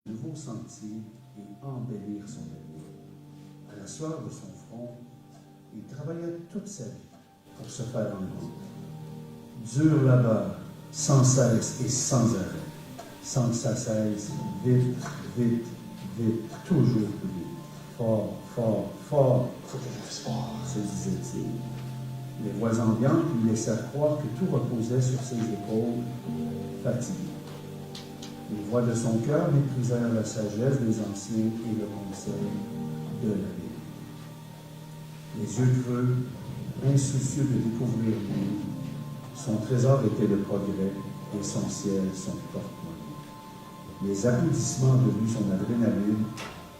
nouveau sentier et embellir son avenir. À la sueur de son front, il travailla toute sa vie pour se faire entendre. Dur labeur, sans cesse et sans arrêt, sans que ça cesse, vite, vite, vite, toujours plus vite. Fort, fort, fort, faut que je fasse fort, se disait-il. Les voix ambiantes lui laissèrent croire que tout reposait sur ses épaules, fatiguées. Les voix de son cœur méprisèrent la sagesse des anciens et le conseil de la vie. Les yeux creux, insoucieux de découvrir mieux, son trésor était le progrès et son ciel son porte-monnaie. Les applaudissements devenus son adrénaline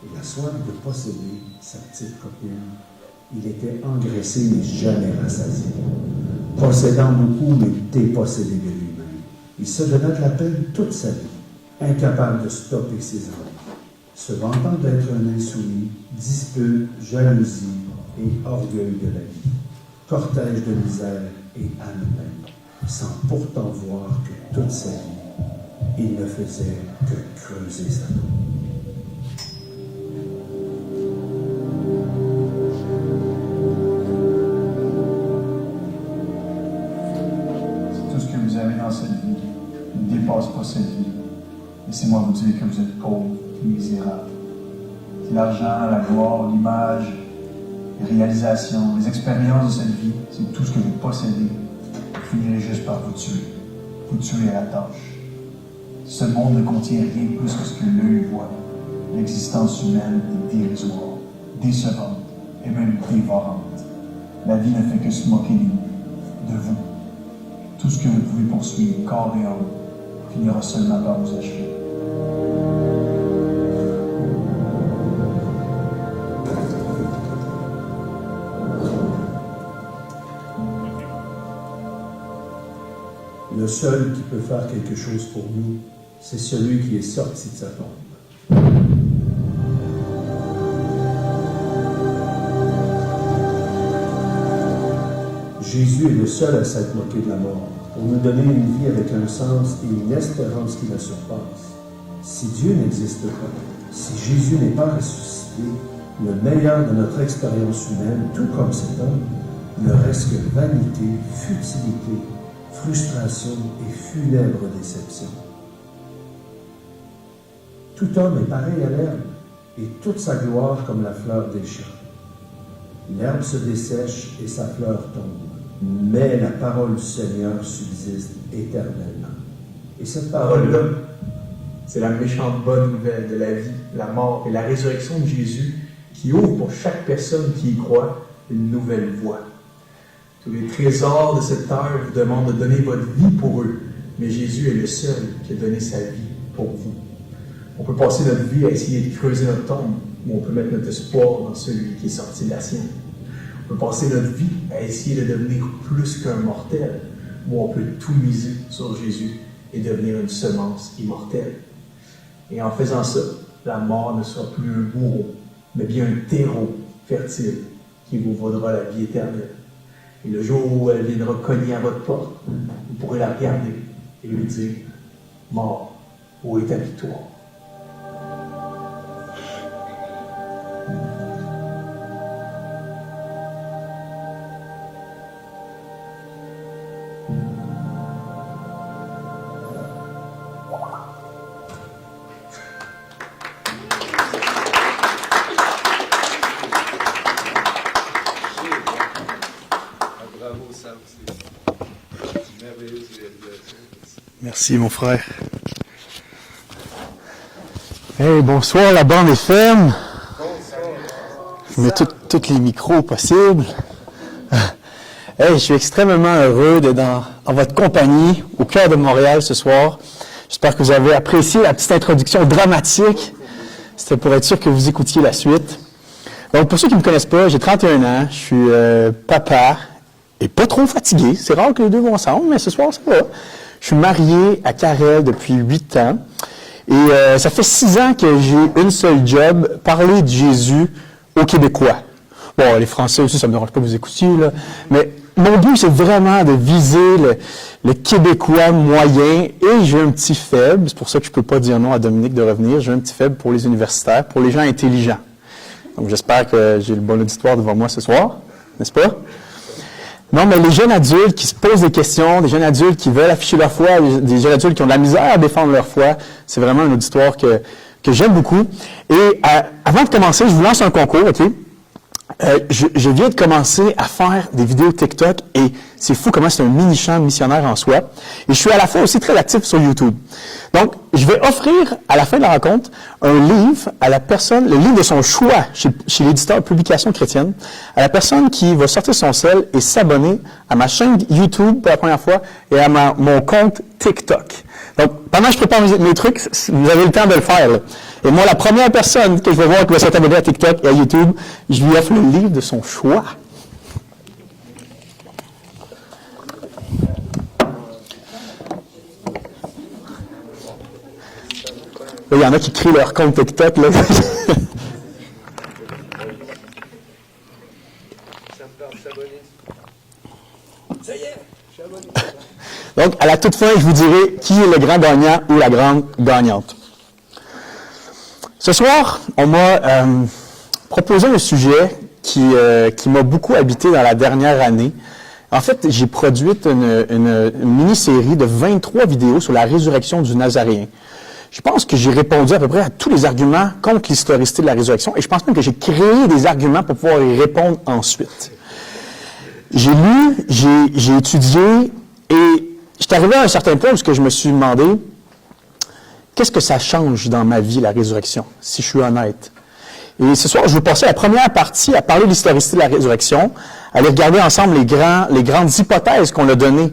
et la soif de posséder sa petite copine, il était engraissé mais jamais rassasié. Possédant beaucoup mais dépossédé de lui-même. Il se donna de la peine toute sa vie, incapable de stopper ses envies. Se vantant d'être un insoumis, dispute, jalousie et orgueil de la vie. Cortège de misère et âme-même, sans pourtant voir que toute sa vie, il ne faisait que creuser sa tombe. Tout ce que vous avez dans cette vie ne dépasse pas cette vie. Laissez-moi vous dire que vous êtes pauvres et misérables. C'est l'argent, la gloire, l'image, les réalisations, les expériences de cette vie, c'est tout ce que vous possédez. Vous finirez juste par vous tuer. Vous tuer à la tâche. Ce monde ne contient rien plus que ce que l'œil voit. L'existence humaine est dérisoire, décevante et même dévorante. La vie ne fait que se moquer de vous. Tout ce que vous pouvez poursuivre, corps et âme, finira seulement par vous achever. Le seul qui peut faire quelque chose pour nous, c'est celui qui est sorti de sa tombe. Jésus est le seul à s'être moqué de la mort, pour nous donner une vie avec un sens et une espérance qui la surpasse. Si Dieu n'existe pas, si Jésus n'est pas ressuscité, le meilleur de notre expérience humaine, tout comme cet homme, ne reste que vanité, futilité, frustration et funèbre déception. Tout homme est pareil à l'herbe, et toute sa gloire comme la fleur des champs. L'herbe se dessèche et sa fleur tombe, mais la parole du Seigneur subsiste éternellement. Et cette parole-là, c'est la méchante bonne nouvelle de la vie, la mort et la résurrection de Jésus qui ouvre pour chaque personne qui y croit une nouvelle voie. Tous les trésors de cette terre vous demandent de donner votre vie pour eux, mais Jésus est le seul qui a donné sa vie pour vous. On peut passer notre vie à essayer de creuser notre tombe, ou on peut mettre notre espoir dans celui qui est sorti de la sienne. On peut passer notre vie à essayer de devenir plus qu'un mortel, ou on peut tout miser sur Jésus et devenir une semence immortelle. Et en faisant ça, la mort ne sera plus un bourreau, mais bien un terreau fertile qui vous vaudra la vie éternelle. Et le jour où elle viendra cogner à votre porte, vous pourrez la regarder et lui dire « Mort, où est ta victoire? » Merci, mon frère. Hey, bonsoir, la bande est ferme. Je mets tous les micros possibles. Hey, je suis extrêmement heureux d'être en votre compagnie au cœur de Montréal ce soir. J'espère que vous avez apprécié la petite introduction dramatique. C'était pour être sûr que vous écoutiez la suite. Donc, pour ceux qui ne me connaissent pas, j'ai 31 ans, je suis papa et pas trop fatigué. C'est rare que les deux vont ensemble, mais ce soir, ça va. Je suis marié à Karel depuis 8 ans. Et ça fait 6 ans que j'ai une seule job, parler de Jésus aux Québécois. Bon, les Français aussi, ça ne me dérange pas que vous écoutiez, là. Mais mon but, c'est vraiment de viser le Québécois moyen, et j'ai un petit faible, c'est pour ça que je ne peux pas dire non à Dominique de revenir, j'ai un petit faible pour les universitaires, pour les gens intelligents. Donc, j'espère que j'ai le bon auditoire devant moi ce soir, n'est-ce pas? Non, mais les jeunes adultes qui se posent des questions, des jeunes adultes qui veulent afficher leur foi, des jeunes adultes qui ont de la misère à défendre leur foi, c'est vraiment un auditoire que j'aime beaucoup. Et avant de commencer, je vous lance un concours, OK? Je viens de commencer à faire des vidéos TikTok et c'est fou comment c'est un mini-champ missionnaire en soi. Et je suis à la fois aussi très actif sur YouTube. Donc, je vais offrir à la fin de la rencontre un livre à la personne, le livre de son choix chez l'éditeur Publication Chrétienne, à la personne qui va sortir son sel et s'abonner à ma chaîne YouTube pour la première fois et à mon compte TikTok. Donc, pendant que je prépare mes trucs, vous avez le temps de le faire, là. Et moi, la première personne que je vais voir qui va s'être abonnée à TikTok et à YouTube, je lui offre le livre de son choix. Là, il y en a qui crient leur compte TikTok, là. Donc, à la toute fin, je vous dirai qui est le grand gagnant ou la grande gagnante. Ce soir, on m'a proposé un sujet qui m'a beaucoup habité dans la dernière année. En fait, j'ai produit une mini-série de 23 vidéos sur la résurrection du Nazaréen. Je pense que j'ai répondu à peu près à tous les arguments contre l'historicité de la résurrection et je pense même que j'ai créé des arguments pour pouvoir y répondre ensuite. J'ai lu, j'ai étudié et j'étais arrivé à un certain point où je me suis demandé qu'est-ce que ça change dans ma vie, la résurrection, si je suis honnête. Et ce soir, je vais passer la première partie à parler de l'historicité de la résurrection, à aller regarder ensemble les grandes hypothèses qu'on a données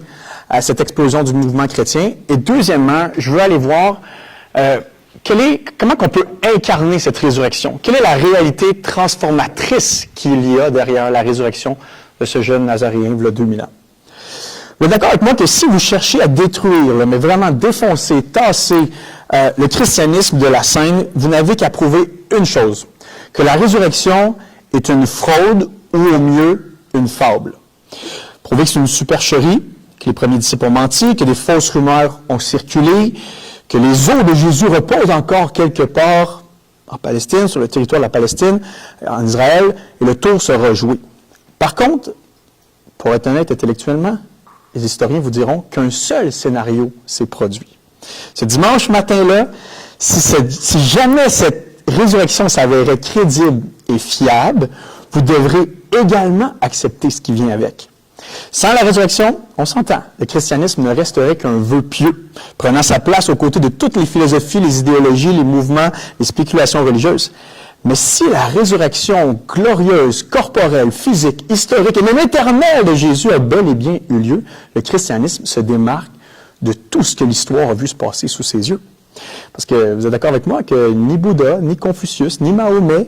à cette explosion du mouvement chrétien. Et deuxièmement, je veux aller voir comment on peut incarner cette résurrection. Quelle est la réalité transformatrice qu'il y a derrière la résurrection de ce jeune Nazaréen, il y a 2000 ans. Vous êtes d'accord avec moi que si vous cherchez à détruire, mais vraiment défoncer, tasser le christianisme de la scène, vous n'avez qu'à prouver une chose, que la résurrection est une fraude ou au mieux une fable. Prouver que c'est une supercherie, que les premiers disciples ont menti, que des fausses rumeurs ont circulé, que les os de Jésus reposent encore quelque part en Palestine, sur le territoire de la Palestine, en Israël, et le tour sera joué. Par contre, pour être honnête intellectuellement, les historiens vous diront qu'un seul scénario s'est produit. Ce dimanche matin-là, si jamais cette résurrection s'avérait crédible et fiable, vous devrez également accepter ce qui vient avec. Sans la résurrection, on s'entend, le christianisme ne resterait qu'un vœu pieux, prenant sa place aux côtés de toutes les philosophies, les idéologies, les mouvements, les spéculations religieuses. Mais si la résurrection glorieuse, corporelle, physique, historique et même éternelle de Jésus a bel et bien eu lieu, le christianisme se démarque de tout ce que l'histoire a vu se passer sous ses yeux. Parce que vous êtes d'accord avec moi que ni Bouddha, ni Confucius, ni Mahomet,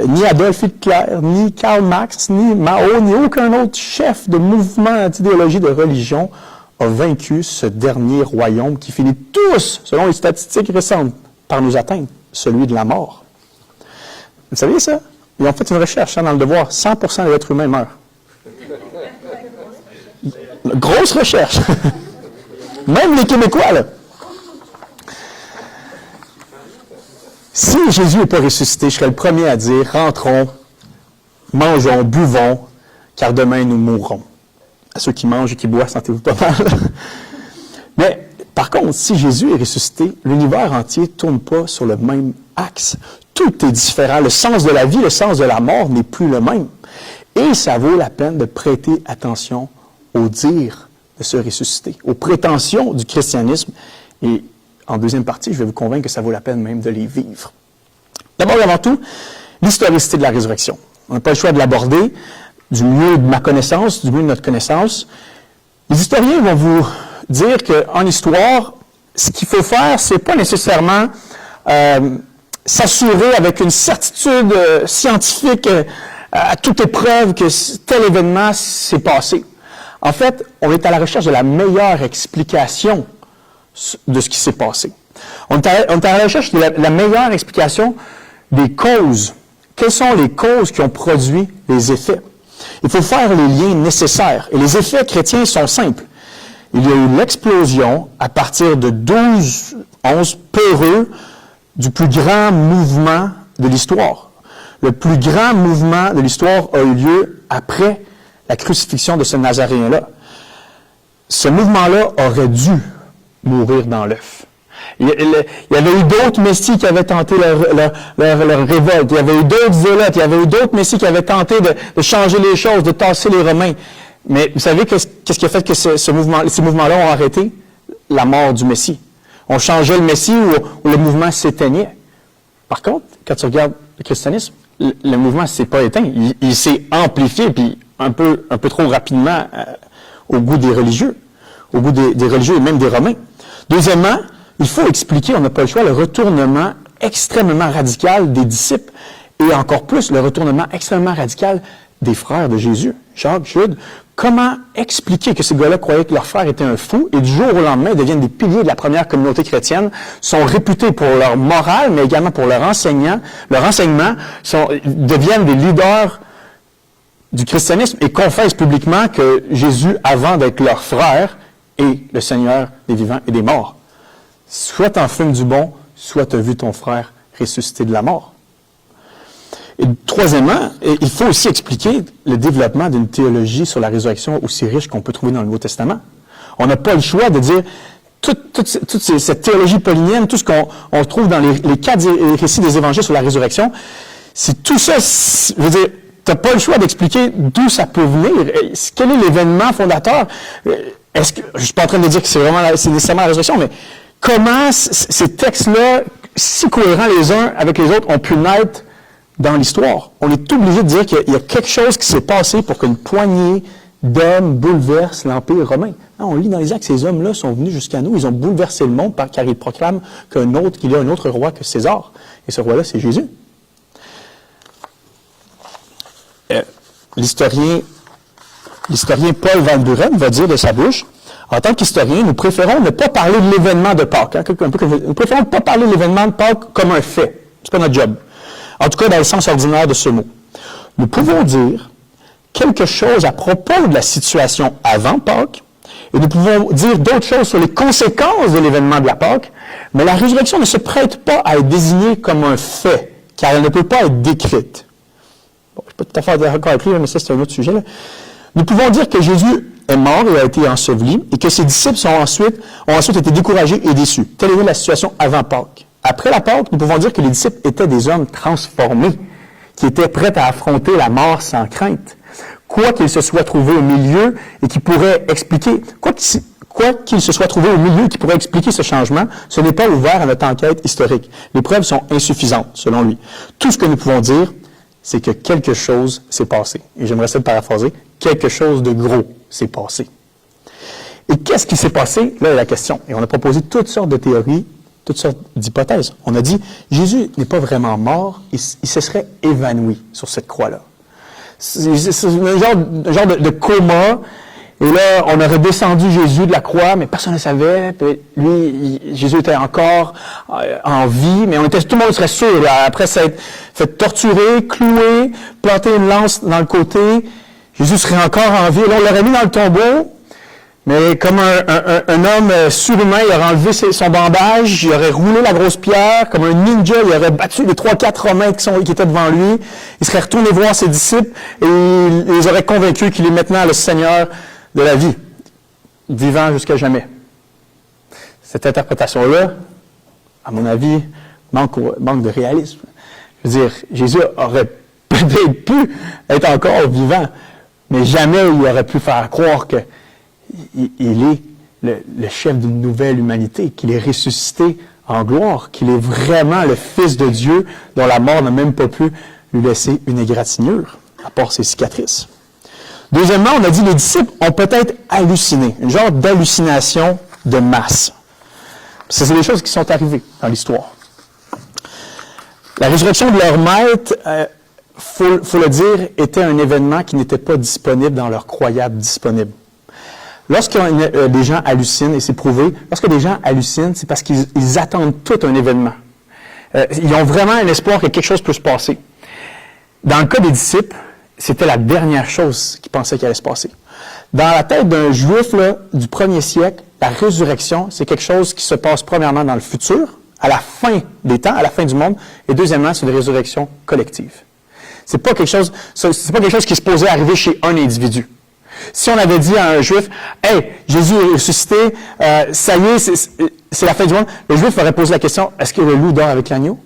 ni Adolf Hitler, ni Karl Marx, ni Mao, ni aucun autre chef de mouvement d'idéologie de religion a vaincu ce dernier royaume qui finit tous, selon les statistiques récentes, par nous atteindre, celui de la mort. Vous saviez ça? Ils ont fait une recherche dans le Devoir. 100% des êtres humains meurent. Grosse recherche. Même les Québécois, là. Si Jésus n'est pas ressuscité, je serais le premier à dire, rentrons, mangeons, buvons, car demain nous mourrons. À ceux qui mangent et qui boivent, sentez-vous pas mal. Mais, par contre, si Jésus est ressuscité, l'univers entier ne tourne pas sur le même axe. Tout est différent. Le sens de la vie, le sens de la mort n'est plus le même. Et ça vaut la peine de prêter attention aux dires de se ressusciter, aux prétentions du christianisme. Et en deuxième partie, je vais vous convaincre que ça vaut la peine même de les vivre. D'abord et avant tout, l'historicité de la résurrection. On n'a pas le choix de l'aborder du mieux de ma connaissance, du mieux de notre connaissance. Les historiens vont vous dire qu'en histoire, ce qu'il faut faire, c'est pas nécessairement s'assurer avec une certitude scientifique à toute épreuve que tel événement s'est passé. En fait, on est à la recherche de la meilleure explication de ce qui s'est passé. On est à la recherche de la meilleure explication des causes. Quelles sont les causes qui ont produit les effets? Il faut faire les liens nécessaires. Et les effets chrétiens sont simples. Il y a eu l'explosion à partir de 11 peureux du plus grand mouvement de l'histoire. Le plus grand mouvement de l'histoire a eu lieu après la crucifixion de ce Nazaréen-là. Ce mouvement-là aurait dû mourir dans l'œuf. Il y avait eu d'autres messies qui avaient tenté leur révolte. Il y avait eu d'autres zélotes. Il y avait eu d'autres messies qui avaient tenté de changer les choses, de tasser les Romains. Mais vous savez qu'est-ce qui a fait que ces mouvements-là ont arrêté? La mort du Messie. On changeait le Messie ou le mouvement s'éteignait. Par contre, quand tu regardes le christianisme, le mouvement ne s'est pas éteint. Il s'est amplifié, puis un peu trop rapidement au goût des religieux. Au goût des religieux et même des Romains. Deuxièmement, il faut expliquer, on n'a pas le choix, le retournement extrêmement radical des disciples et encore plus le retournement extrêmement radical des frères de Jésus, Jacques, Jude. Comment expliquer que ces gars-là croyaient que leur frère était un fou et du jour au lendemain deviennent des piliers de la première communauté chrétienne, sont réputés pour leur morale, mais également pour leur enseignement, deviennent des leaders du christianisme et confessent publiquement que Jésus, avant d'être leur frère, est le Seigneur des vivants et des morts. Soit t'en fumes du bon, soit t'as vu ton frère ressusciter de la mort. Et troisièmement, il faut aussi expliquer le développement d'une théologie sur la résurrection aussi riche qu'on peut trouver dans le Nouveau Testament. On n'a pas le choix de dire toute cette théologie paulinienne, tout ce qu'on trouve dans les quatre récits des évangiles sur la résurrection, c'est tout ça, je veux dire, t'as pas le choix d'expliquer d'où ça peut venir. Quel est l'événement fondateur? Je suis pas en train de dire que c'est nécessairement la résurrection, mais comment ces textes-là, si cohérents les uns avec les autres, ont pu naître dans l'histoire? On est obligé de dire qu'il y a quelque chose qui s'est passé pour qu'une poignée d'hommes bouleverse l'Empire romain. On lit dans les Actes que ces hommes-là sont venus jusqu'à nous, ils ont bouleversé le monde car ils proclament qu'il y a un autre roi que César. Et ce roi-là, c'est Jésus. L'historien Paul Van Buren va dire de sa bouche, en tant qu'historien, nous préférons ne pas parler de l'événement de Pâques. Nous préférons ne pas parler de l'événement de Pâques comme un fait. C'est pas notre job. En tout cas, dans le sens ordinaire de ce mot. Nous pouvons dire quelque chose à propos de la situation avant Pâques, et nous pouvons dire d'autres choses sur les conséquences de l'événement de la Pâques, mais la résurrection ne se prête pas à être désignée comme un fait, car elle ne peut pas être décrite. Bon, je ne suis pas tout à fait d'accord avec lui, mais ça c'est un autre sujet. Là. Nous pouvons dire que Jésus est mort et a été enseveli, et que ses disciples ont ensuite été découragés et déçus. Telle était la situation avant Pâques. Après la Pâque, nous pouvons dire que les disciples étaient des hommes transformés, qui étaient prêts à affronter la mort sans crainte. Quoi qu'il se soit trouvé au milieu et qui pourrait expliquer, quoi qu'il se soit trouvé au milieu qui pourrait expliquer ce changement, ce n'est pas ouvert à notre enquête historique. Les preuves sont insuffisantes, selon lui. Tout ce que nous pouvons dire, c'est que quelque chose s'est passé. Et j'aimerais ça le paraphraser. Quelque chose de gros s'est passé. Et qu'est-ce qui s'est passé? Là est la question. Et on a proposé toutes sortes de théories, toutes sortes d'hypothèses. On a dit, Jésus n'est pas vraiment mort, il se serait évanoui sur cette croix-là. C'est un genre de coma. Et là, on aurait descendu Jésus de la croix, mais personne ne savait. Puis lui, Jésus était encore en vie, mais tout le monde serait sûr. Là, après s'être fait torturer, clouer, planter une lance dans le côté, Jésus serait encore en vie. Et là, on l'aurait mis dans le tombeau, mais comme un homme surhumain, il aurait enlevé son bandage, il aurait roulé la grosse pierre, comme un ninja, il aurait battu les 3-4 Romains qui étaient devant lui. Il serait retourné voir ses disciples et il les aurait convaincus qu'il est maintenant le Seigneur de la vie, vivant jusqu'à jamais. Cette interprétation-là, à mon avis, manque de réalisme. Je veux dire, Jésus aurait peut-être pu être encore vivant, mais jamais il aurait pu faire croire qu'il est le chef d'une nouvelle humanité, qu'il est ressuscité en gloire, qu'il est vraiment le Fils de Dieu dont la mort n'a même pas pu lui laisser une égratignure, à part ses cicatrices. Deuxièmement, on a dit que les disciples ont peut-être halluciné, une genre d'hallucination de masse. C'est des choses qui sont arrivées dans l'histoire. La résurrection de leur maître, faut le dire, était un événement qui n'était pas disponible dans leur croyable disponible. Lorsque des gens hallucinent, et c'est prouvé, lorsque des gens hallucinent, c'est parce qu'ils attendent tout un événement. Ils ont vraiment un espoir que quelque chose peut se passer. Dans le cas des disciples, c'était la dernière chose qu'il pensait qu'il allait se passer. Dans la tête d'un juif là, du 1er siècle, la résurrection, c'est quelque chose qui se passe premièrement dans le futur, à la fin des temps, à la fin du monde, et deuxièmement, c'est une résurrection collective. C'est pas quelque chose qui se posait arriver chez un individu. Si on avait dit à un juif, « Hey, Jésus est ressuscité, ça y est, c'est la fin du monde », le juif aurait posé la question, « Est-ce que le loup dort avec l'agneau?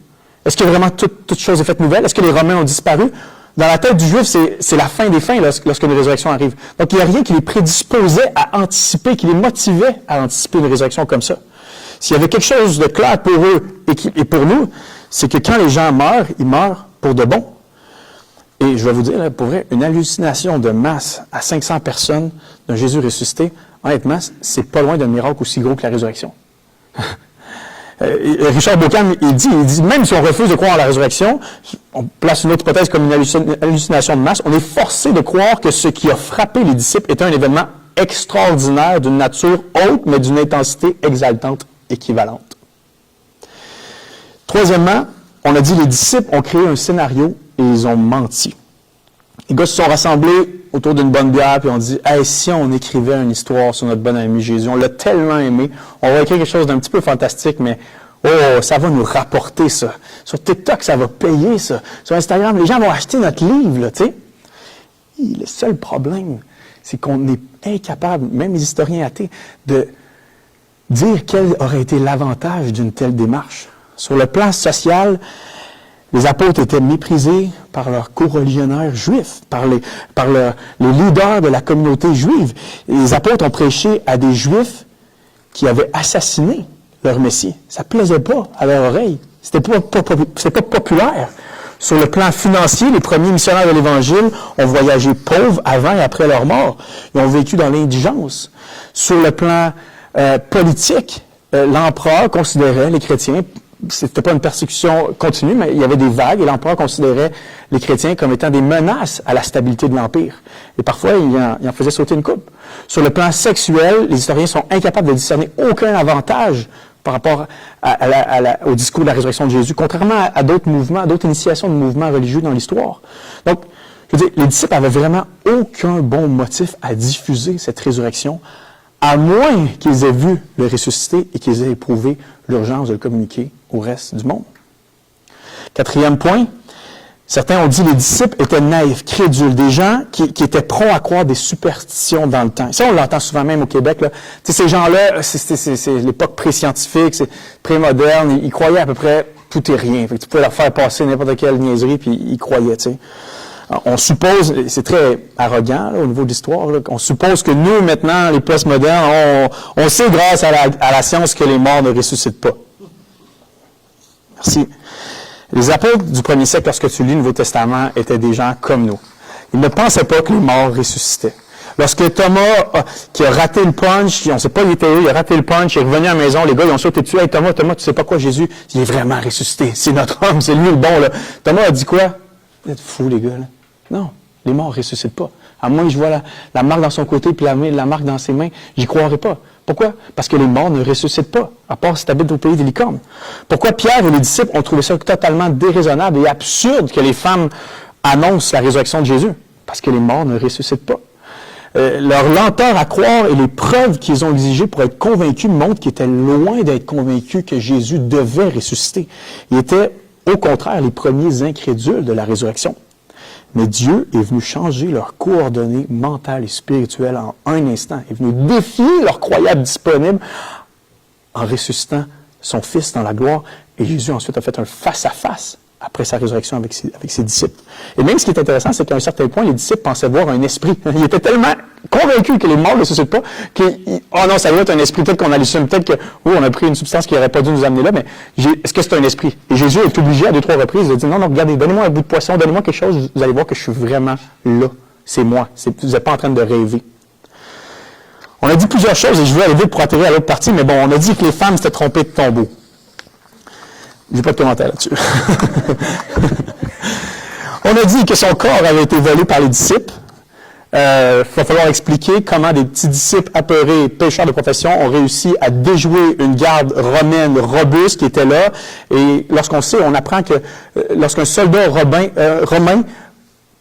Est-ce que vraiment toute chose est faite nouvelle? Est-ce que les Romains ont disparu? » Dans la tête du juif, c'est la fin des fins lorsqu'une résurrection arrive. Donc, il n'y a rien qui les prédisposait à anticiper, qui les motivait à anticiper une résurrection comme ça. S'il y avait quelque chose de clair pour eux et pour nous, c'est que quand les gens meurent, ils meurent pour de bon. Et je vais vous dire, là, pour vrai, une hallucination de masse à 500 personnes d'un Jésus ressuscité, honnêtement, c'est pas loin d'un miracle aussi gros que la résurrection. Richard Bauckham, il dit, même si on refuse de croire à la résurrection, on place une autre hypothèse comme une hallucination de masse, on est forcé de croire que ce qui a frappé les disciples était un événement extraordinaire, d'une nature haute, mais d'une intensité exaltante équivalente. Troisièmement, on a dit les disciples ont créé un scénario et ils ont menti. Les gars se sont rassemblés autour d'une bonne bière puis ont dit « Hey, si on écrivait une histoire sur notre bon ami Jésus, on l'a tellement aimé, on va écrire quelque chose d'un petit peu fantastique, mais oh, ça va nous rapporter ça. Sur TikTok, ça va payer ça. Sur Instagram, les gens vont acheter notre livre, là, tu sais. » Le seul problème, c'est qu'on est incapable, même les historiens athées, de dire quel aurait été l'avantage d'une telle démarche. Sur le plan social, les apôtres étaient méprisés par leurs coreligionnaires juifs, par les leaders de la communauté juive. Les apôtres ont prêché à des juifs qui avaient assassiné leur Messie. Ça ne plaisait pas à leur oreille. C'était pas populaire. Sur le plan financier, les premiers missionnaires de l'Évangile ont voyagé pauvres avant et après leur mort. Ils ont vécu dans l'indigence. Sur le plan politique, l'empereur considérait les chrétiens, c'était pas une persécution continue, mais il y avait des vagues, et l'empereur considérait les chrétiens comme étant des menaces à la stabilité de l'Empire. Et parfois, il en faisait sauter une coupe. Sur le plan sexuel, les historiens sont incapables de discerner aucun avantage par rapport au discours de la résurrection de Jésus, contrairement à d'autres mouvements, à d'autres initiations de mouvements religieux dans l'histoire. Donc, je veux dire, les disciples avaient vraiment aucun bon motif à diffuser cette résurrection, à moins qu'ils aient vu le ressuscité et qu'ils aient éprouvé l'urgence de le communiquer au reste du monde. Quatrième point, certains ont dit que les disciples étaient naïfs, crédules, des gens qui étaient prompts à croire des superstitions dans le temps. Ça, on l'entend souvent même au Québec. Là. Tu sais, ces gens-là, c'est l'époque pré-scientifique, c'est pré-moderne, ils croyaient à peu près tout et rien. Fait que tu pouvais leur faire passer n'importe quelle niaiserie, puis ils croyaient, tu sais. On suppose, c'est très arrogant là, au niveau de l'histoire, là, on suppose que nous, maintenant, les postmodernes, on sait grâce à la science que les morts ne ressuscitent pas. Merci. Les apôtres du 1er siècle, lorsque tu lis le Nouveau Testament, étaient des gens comme nous. Ils ne pensaient pas que les morts ressuscitaient. Lorsque Thomas, qui a raté le punch, on ne sait pas il était où, il a raté le punch, il est revenu à la maison, les gars, ils ont sauté dessus. « Hey Thomas, tu sais pas quoi, Jésus? Il est vraiment ressuscité. C'est notre homme, c'est lui le bon. » là. Thomas a dit quoi? Vous êtes fous, les gars. Là. Non, les morts ne ressuscitent pas. À moins que je vois la marque dans son côté puis la marque dans ses mains, j'y croirais pas. Pourquoi? Parce que les morts ne ressuscitent pas, à part si tu habites au pays des licornes. Pourquoi Pierre et les disciples ont trouvé ça totalement déraisonnable et absurde que les femmes annoncent la résurrection de Jésus? Parce que les morts ne ressuscitent pas. Leur lenteur à croire et les preuves qu'ils ont exigées pour être convaincus montrent qu'ils étaient loin d'être convaincus que Jésus devait ressusciter. Ils étaient, au contraire, les premiers incrédules de la résurrection. Mais Dieu est venu changer leurs coordonnées mentales et spirituelles en un instant. Il est venu défier leur croyable disponible en ressuscitant son Fils dans la gloire. Et Jésus ensuite a fait un face-à-face après sa résurrection avec ses disciples. Et même ce qui est intéressant, c'est qu'à un certain point, les disciples pensaient voir un esprit. Ils étaient tellement convaincus que les morts ne ressuscitent pas, oh non, ça doit être un esprit, peut-être qu'on hallucine, peut-être que, on a pris une substance qui n'aurait pas dû nous amener là, mais est-ce que c'est un esprit? Et Jésus est obligé à 2-3 reprises de dire, non, regardez, donnez-moi un bout de poisson, donnez-moi quelque chose, vous allez voir que je suis vraiment là. C'est moi. Vous n'êtes pas en train de rêver. On a dit plusieurs choses, et je vais aller vite pour atterrir à l'autre partie, mais bon, on a dit que les femmes s'étaient trompées de tombeau. J'ai pas de commentaire là-dessus. On a dit que son corps avait été volé par les disciples. Il va falloir expliquer comment des petits disciples apeurés, pécheurs de profession, ont réussi à déjouer une garde romaine robuste qui était là. Et lorsqu'on sait, on apprend que lorsqu'un soldat romain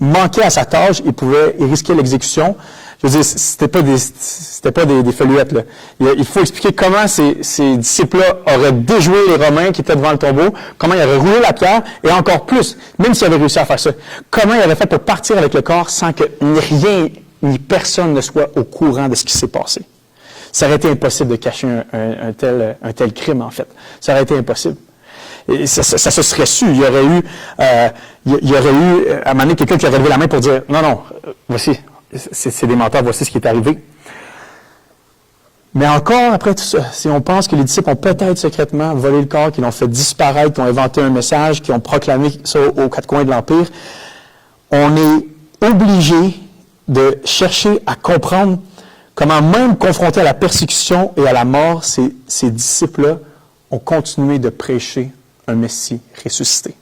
manquait à sa tâche, il risquait l'exécution. Je veux dire, c'était pas des feluettes, là. Il faut expliquer comment ces disciples-là auraient déjoué les Romains qui étaient devant le tombeau, comment ils auraient roulé la pierre, et encore plus, même s'ils avaient réussi à faire ça, comment ils avaient fait pour partir avec le corps sans que rien ni personne ne soit au courant de ce qui s'est passé. Ça aurait été impossible de cacher un tel crime, en fait. Ça aurait été impossible. Et ça se serait su. Il y aurait eu, à un moment donné, quelqu'un qui aurait levé la main pour dire, non, voici, c'est des menteurs, voici ce qui est arrivé. Mais encore, après tout ça, si on pense que les disciples ont peut-être secrètement volé le corps, qu'ils l'ont fait disparaître, qu'ils ont inventé un message, qu'ils ont proclamé ça aux quatre coins de l'Empire, on est obligé de chercher à comprendre comment, même confrontés à la persécution et à la mort, ces disciples-là ont continué de prêcher un Messie ressuscité.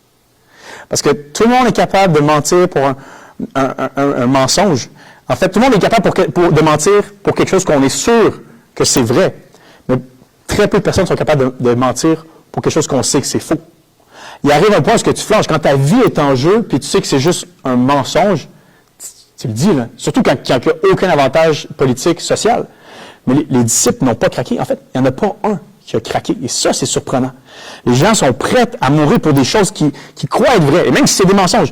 Parce que tout le monde est capable de mentir pour un mensonge. En fait, tout le monde est capable de mentir pour quelque chose qu'on est sûr que c'est vrai. Mais très peu de personnes sont capables de mentir pour quelque chose qu'on sait que c'est faux. Il arrive un point où tu flanches. Quand ta vie est en jeu, puis tu sais que c'est juste un mensonge, tu le dis, là. Surtout quand il n'y a aucun avantage politique, social. Mais les disciples n'ont pas craqué. En fait, il n'y en a pas un qui a craqué. Et ça, c'est surprenant. Les gens sont prêts à mourir pour des choses qui croient être vraies. Et même si c'est des mensonges.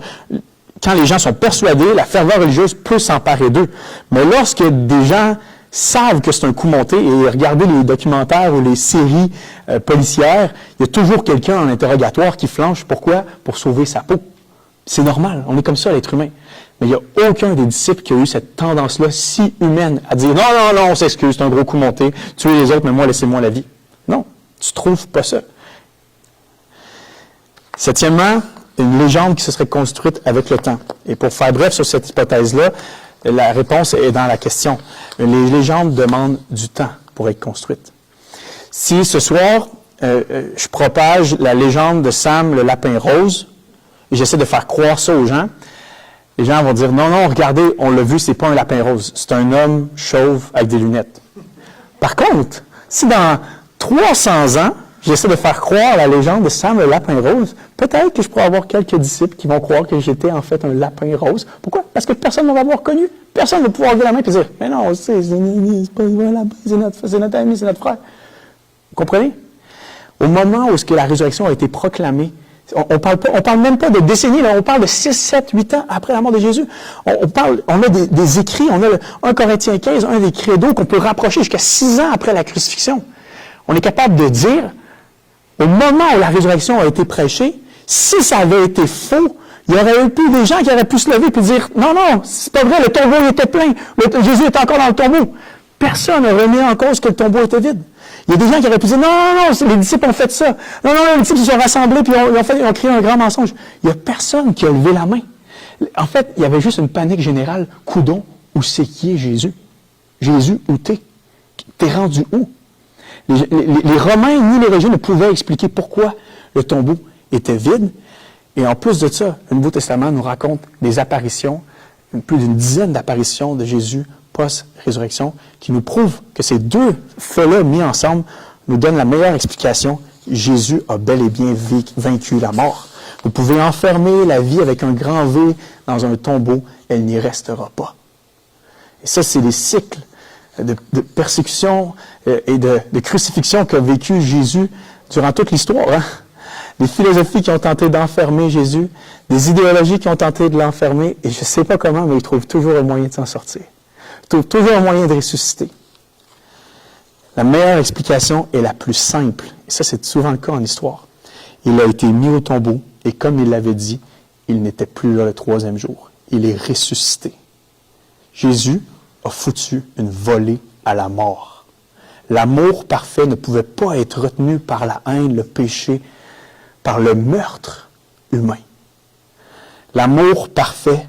Quand les gens sont persuadés, la ferveur religieuse peut s'emparer d'eux. Mais lorsque des gens savent que c'est un coup monté, et regardez les documentaires ou les séries policières, il y a toujours quelqu'un en interrogatoire qui flanche. Pourquoi? Pour sauver sa peau. C'est normal. On est comme ça, l'être humain. Mais il n'y a aucun des disciples qui a eu cette tendance-là si humaine à dire « Non, on s'excuse, c'est un gros coup monté, tuez les autres, mais moi, laissez-moi la vie. » Non, tu ne trouves pas ça. Septièmement, une légende qui se serait construite avec le temps. Et pour faire bref sur cette hypothèse-là, la réponse est dans la question. Les légendes demandent du temps pour être construites. Si ce soir, je propage la légende de Sam le lapin rose, et j'essaie de faire croire ça aux gens, les gens vont dire, non, regardez, on l'a vu, c'est pas un lapin rose, c'est un homme chauve avec des lunettes. Par contre, si dans 300 ans, j'essaie de faire croire la légende de Sam le lapin rose, peut-être que je pourrais avoir quelques disciples qui vont croire que j'étais en fait un lapin rose. Pourquoi? Parce que personne ne va m'avoir connu. Personne ne va pouvoir lever la main et dire, mais non, c'est pas un lapin, c'est notre ami, c'est notre frère. Vous comprenez? Au moment où la résurrection a été proclamée, on parle même pas de décennies, là, on parle de 6, 7, 8 ans après la mort de Jésus. On a des écrits, on a 1 Corinthiens 15, un des credos qu'on peut rapprocher jusqu'à 6 ans après la crucifixion. On est capable de dire, au moment où la résurrection a été prêchée, si ça avait été faux, il y aurait eu des gens qui auraient pu se lever et dire, non, c'est pas vrai, le tombeau était plein, Jésus était encore dans le tombeau. Personne n'a remis en cause que le tombeau était vide. Il y a des gens qui auraient pu dire, non, les disciples ont fait ça. Non, les disciples se sont rassemblés puis ils ont créé un grand mensonge. Il n'y a personne qui a levé la main. En fait, il y avait juste une panique générale. Coudon, où c'est qui est Jésus? Jésus, où t'es? T'es rendu où? Les Romains ni les religieux ne pouvaient expliquer pourquoi le tombeau était vide. Et en plus de ça, le Nouveau Testament nous raconte des apparitions, plus d'une dizaine d'apparitions de Jésus post-résurrection, qui nous prouvent que ces deux faits-là mis ensemble nous donnent la meilleure explication. Jésus a bel et bien vaincu la mort. Vous pouvez enfermer la vie avec un grand V dans un tombeau, elle n'y restera pas. Et ça, c'est les cycles de persécution et de crucifixion qu'a vécu Jésus durant toute l'histoire. Hein? Des philosophies qui ont tenté d'enfermer Jésus, des idéologies qui ont tenté de l'enfermer, et je ne sais pas comment, mais ils trouvent toujours un moyen de s'en sortir. Ils trouvent toujours un moyen de ressusciter. La meilleure explication est la plus simple, et ça c'est souvent le cas en histoire. Il a été mis au tombeau, et comme il l'avait dit, il n'était plus là le 3e jour. Il est ressuscité. Jésus a foutu une volée à la mort. L'amour parfait ne pouvait pas être retenu par la haine, le péché, par le meurtre humain. L'amour parfait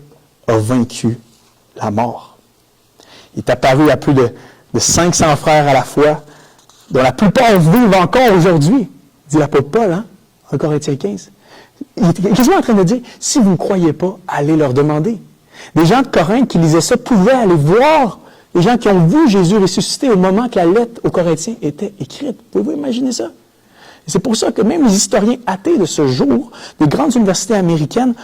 a vaincu la mort. Il est apparu à plus de 500 frères à la fois, dont la plupart vivent encore aujourd'hui, dit l'apôtre Paul, hein, en Corinthiens 15. Il est quasiment en train de dire, si vous ne croyez pas, allez leur demander. Des gens de Corinthe qui lisaient ça pouvaient aller voir les gens qui ont vu Jésus ressusciter au moment que la lettre aux Corinthiens était écrite. Pouvez-vous imaginer ça? Et c'est pour ça que même les historiens athées de ce jour, des grandes universités américaines,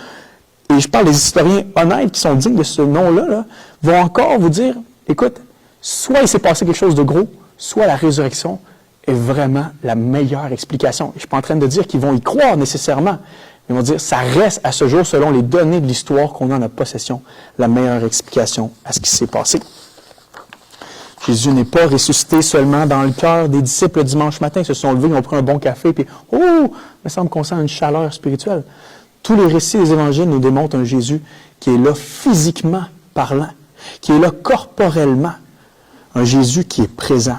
et je parle des historiens honnêtes qui sont dignes de ce nom-là, là, vont encore vous dire, écoute, soit il s'est passé quelque chose de gros, soit la résurrection est vraiment la meilleure explication. Je ne suis pas en train de dire qu'ils vont y croire nécessairement. Ils vont dire, ça reste à ce jour, selon les données de l'histoire qu'on a en notre possession, la meilleure explication à ce qui s'est passé. Jésus n'est pas ressuscité seulement dans le cœur des disciples le dimanche matin. Ils se sont levés, ils ont pris un bon café, puis « Oh, il me semble qu'on sent une chaleur spirituelle. » Tous les récits des évangiles nous démontrent un Jésus qui est là physiquement parlant, qui est là corporellement, un Jésus qui est présent.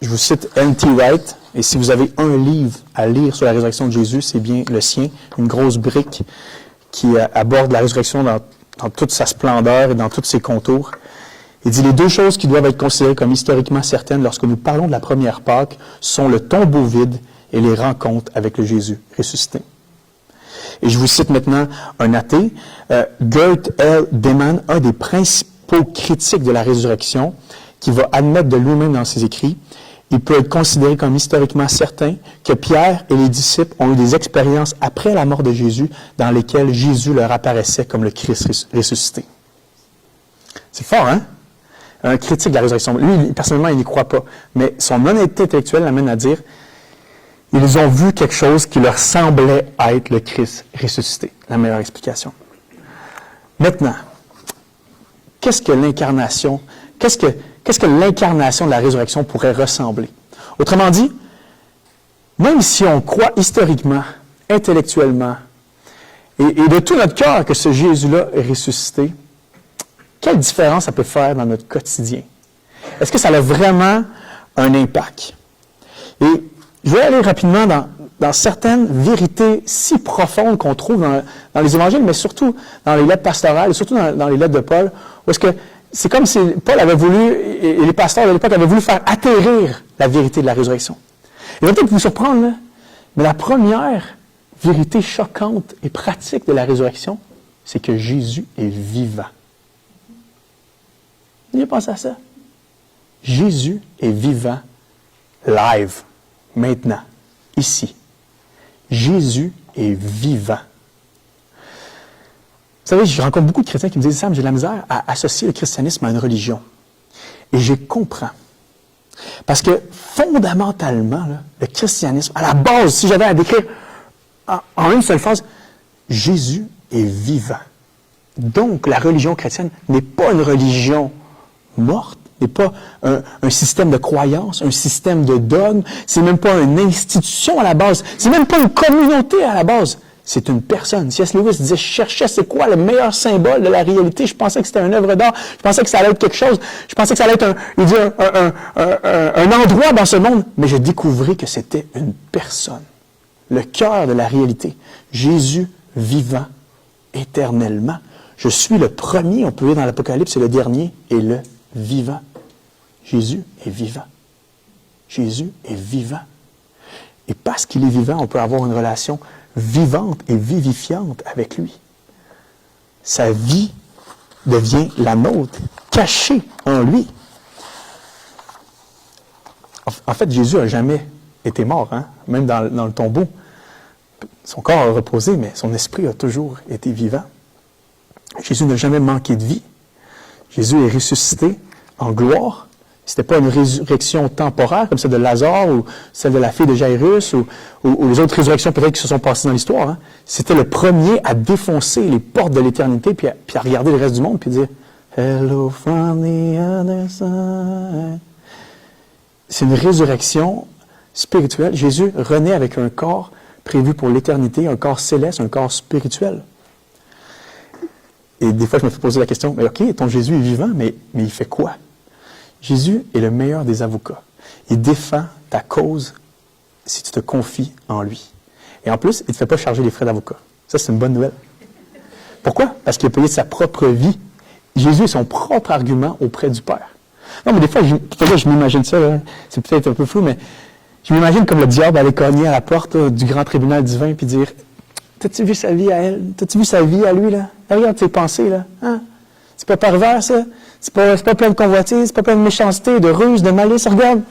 Je vous cite N.T. Wright, et si vous avez un livre à lire sur la résurrection de Jésus, c'est bien le sien, une grosse brique qui aborde la résurrection dans toute sa splendeur et dans tous ses contours. Il dit, les deux choses qui doivent être considérées comme historiquement certaines lorsque nous parlons de la première Pâque sont le tombeau vide et les rencontres avec le Jésus ressuscité. Et je vous cite maintenant un athée, Gert L. Deman, un des principaux critiques de la résurrection, qui va admettre de lui-même dans ses écrits, il peut être considéré comme historiquement certain que Pierre et les disciples ont eu des expériences après la mort de Jésus dans lesquelles Jésus leur apparaissait comme le Christ ressuscité. C'est fort, hein? Un critique de la résurrection. Lui, personnellement, il n'y croit pas. Mais son honnêteté intellectuelle l'amène à dire, ils ont vu quelque chose qui leur semblait être le Christ ressuscité. La meilleure explication. Maintenant, qu'est-ce que l'incarnation, qu'est-ce que l'incarnation de la résurrection pourrait ressembler? Autrement dit, même si on croit historiquement, intellectuellement, et de tout notre cœur que ce Jésus-là est ressuscité, quelle différence ça peut faire dans notre quotidien? Est-ce que ça a vraiment un impact? Et je vais aller rapidement dans certaines vérités si profondes qu'on trouve dans les évangiles, mais surtout dans les lettres pastorales, et surtout dans les lettres de Paul, où est-ce que c'est comme si Paul avait voulu, et les pasteurs de l'époque avaient voulu faire atterrir la vérité de la résurrection. Il va peut-être vous surprendre, là, mais la première vérité choquante et pratique de la résurrection, c'est que Jésus est vivant. Vous avez pensé à ça? Jésus est vivant, live, maintenant, ici. Jésus est vivant. Vous savez, je rencontre beaucoup de chrétiens qui me disent « Sam, j'ai de la misère à associer le christianisme à une religion. » Et je comprends. Parce que, fondamentalement, là, le christianisme, à la base, si j'avais à décrire en une seule phrase, Jésus est vivant. Donc, la religion chrétienne n'est pas une religion morte, n'est pas un système de croyance, un système de dogme, c'est même pas une institution à la base, c'est même pas une communauté à la base. C'est une personne. C.S. Lewis disait, je cherchais c'est quoi le meilleur symbole de la réalité. Je pensais que c'était une œuvre d'art. Je pensais que ça allait être quelque chose. Je pensais que ça allait être un endroit dans ce monde. Mais j'ai découvert que c'était une personne. Le cœur de la réalité. Jésus vivant éternellement. Je suis le premier, on peut lire dans l'Apocalypse, c'est le dernier, et le vivant. Jésus est vivant. Jésus est vivant. Et parce qu'il est vivant, on peut avoir une relation vivante et vivifiante avec lui. Sa vie devient la nôtre, cachée en lui. En fait, Jésus n'a jamais été mort, hein? Même dans le tombeau. Son corps a reposé, mais son esprit a toujours été vivant. Jésus n'a jamais manqué de vie. Jésus est ressuscité en gloire. Ce n'était pas une résurrection temporaire comme celle de Lazare ou celle de la fille de Jairus ou les autres résurrections peut-être qui se sont passées dans l'histoire. Hein. C'était le premier à défoncer les portes de l'éternité puis à regarder le reste du monde puis dire « Hello from the other side ». C'est une résurrection spirituelle. Jésus renaît avec un corps prévu pour l'éternité, un corps céleste, un corps spirituel. Et des fois, je me fais poser la question, mais OK, ton Jésus est vivant, mais il fait quoi? Jésus est le meilleur des avocats. Il défend ta cause si tu te confies en lui. Et en plus, il ne te fait pas charger les frais d'avocat. Ça, c'est une bonne nouvelle. Pourquoi? Parce qu'il a payé de sa propre vie. Jésus est son propre argument auprès du Père. Non, mais des fois, je m'imagine ça, là. C'est peut-être un peu flou, mais je m'imagine comme le diable aller cogner à la porte du grand tribunal divin puis dire « T'as-tu vu sa vie à elle? T'as-tu vu sa vie à lui, là? Regarde ses pensées, là. Hein? C'est pas pervers, ça? C'est pas plein de convoitise, c'est pas plein de méchanceté, de ruse, de malice. Regarde,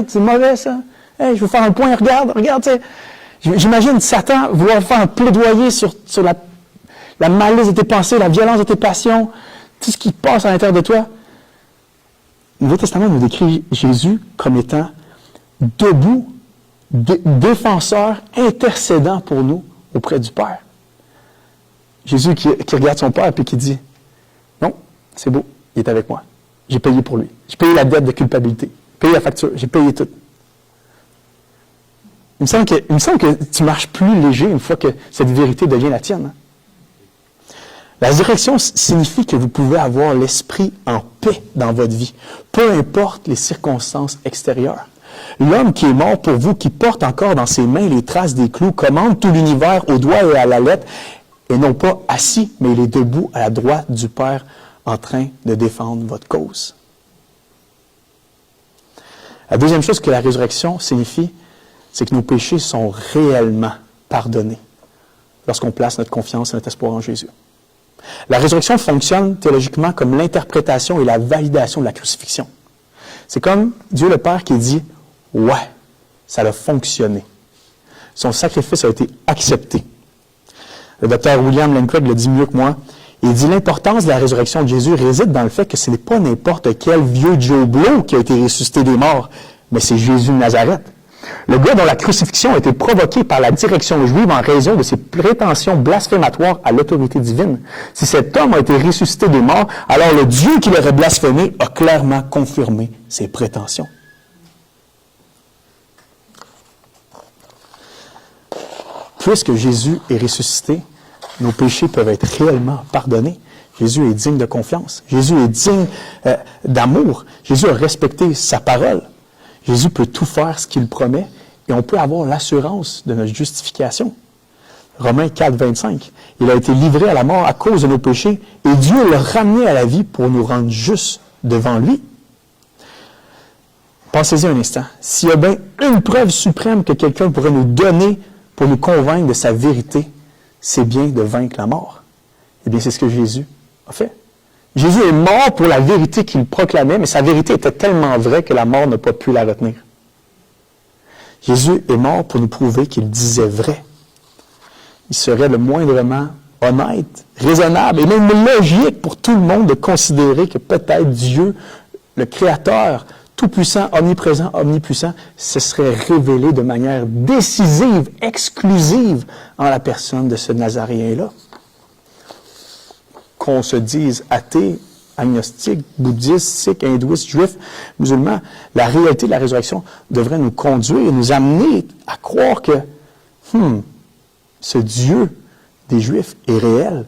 c'est mauvais, ça. Hey, je veux faire un point, regarde, tu sais. J'imagine Satan vouloir faire un plaidoyer sur la malice de tes pensées, la violence de tes passions, tout ce qui passe à l'intérieur de toi. Le Nouveau Testament nous décrit Jésus comme étant debout, défenseur, intercédant pour nous auprès du Père. Jésus qui regarde son Père et qui dit « Non, c'est beau, il est avec moi. J'ai payé pour lui. J'ai payé la dette de culpabilité. J'ai payé la facture. J'ai payé tout. » Il me semble que tu marches plus léger une fois que cette vérité devient la tienne. La résurrection signifie que vous pouvez avoir l'esprit en paix dans votre vie, peu importe les circonstances extérieures. L'homme qui est mort pour vous, qui porte encore dans ses mains les traces des clous, commande tout l'univers au doigt et à la lettre, et non pas assis, mais il est debout à la droite du Père en train de défendre votre cause. La deuxième chose que la résurrection signifie, c'est que nos péchés sont réellement pardonnés lorsqu'on place notre confiance et notre espoir en Jésus. La résurrection fonctionne théologiquement comme l'interprétation et la validation de la crucifixion. C'est comme Dieu le Père qui dit « Ouais, ça a fonctionné. Son sacrifice a été accepté. » Le docteur William Lane Craig le dit mieux que moi. Il dit « L'importance de la résurrection de Jésus réside dans le fait que ce n'est pas n'importe quel vieux Joe Blow qui a été ressuscité des morts, mais c'est Jésus de Nazareth. Le gars dont la crucifixion a été provoquée par la direction juive en raison de ses prétentions blasphématoires à l'autorité divine. Si cet homme a été ressuscité des morts, alors le Dieu qui l'aurait blasphémé a clairement confirmé ses prétentions. Puisque Jésus est ressuscité, nos péchés peuvent être réellement pardonnés. Jésus est digne de confiance. Jésus est digne d'amour. Jésus a respecté sa parole. Jésus peut tout faire ce qu'il promet et on peut avoir l'assurance de notre justification. Romains 4, 25. Il a été livré à la mort à cause de nos péchés et Dieu l'a ramené à la vie pour nous rendre justes devant lui. Pensez-y un instant. S'il y a bien une preuve suprême que quelqu'un pourrait nous donner pour nous convaincre de sa vérité, c'est bien de vaincre la mort. Eh bien, c'est ce que Jésus a fait. Jésus est mort pour la vérité qu'il proclamait, mais sa vérité était tellement vraie que la mort n'a pas pu la retenir. Jésus est mort pour nous prouver qu'il disait vrai. Il serait le moindrement honnête, raisonnable et même logique pour tout le monde de considérer que peut-être Dieu, le Créateur, tout-puissant, omniprésent, omnipuissant, se serait révélé de manière décisive, exclusive en la personne de ce Nazaréen-là. Qu'on se dise athée, agnostique, bouddhiste, sikh, hindouiste, juif, musulman, la réalité de la résurrection devrait nous conduire et nous amener à croire que ce Dieu des Juifs est réel,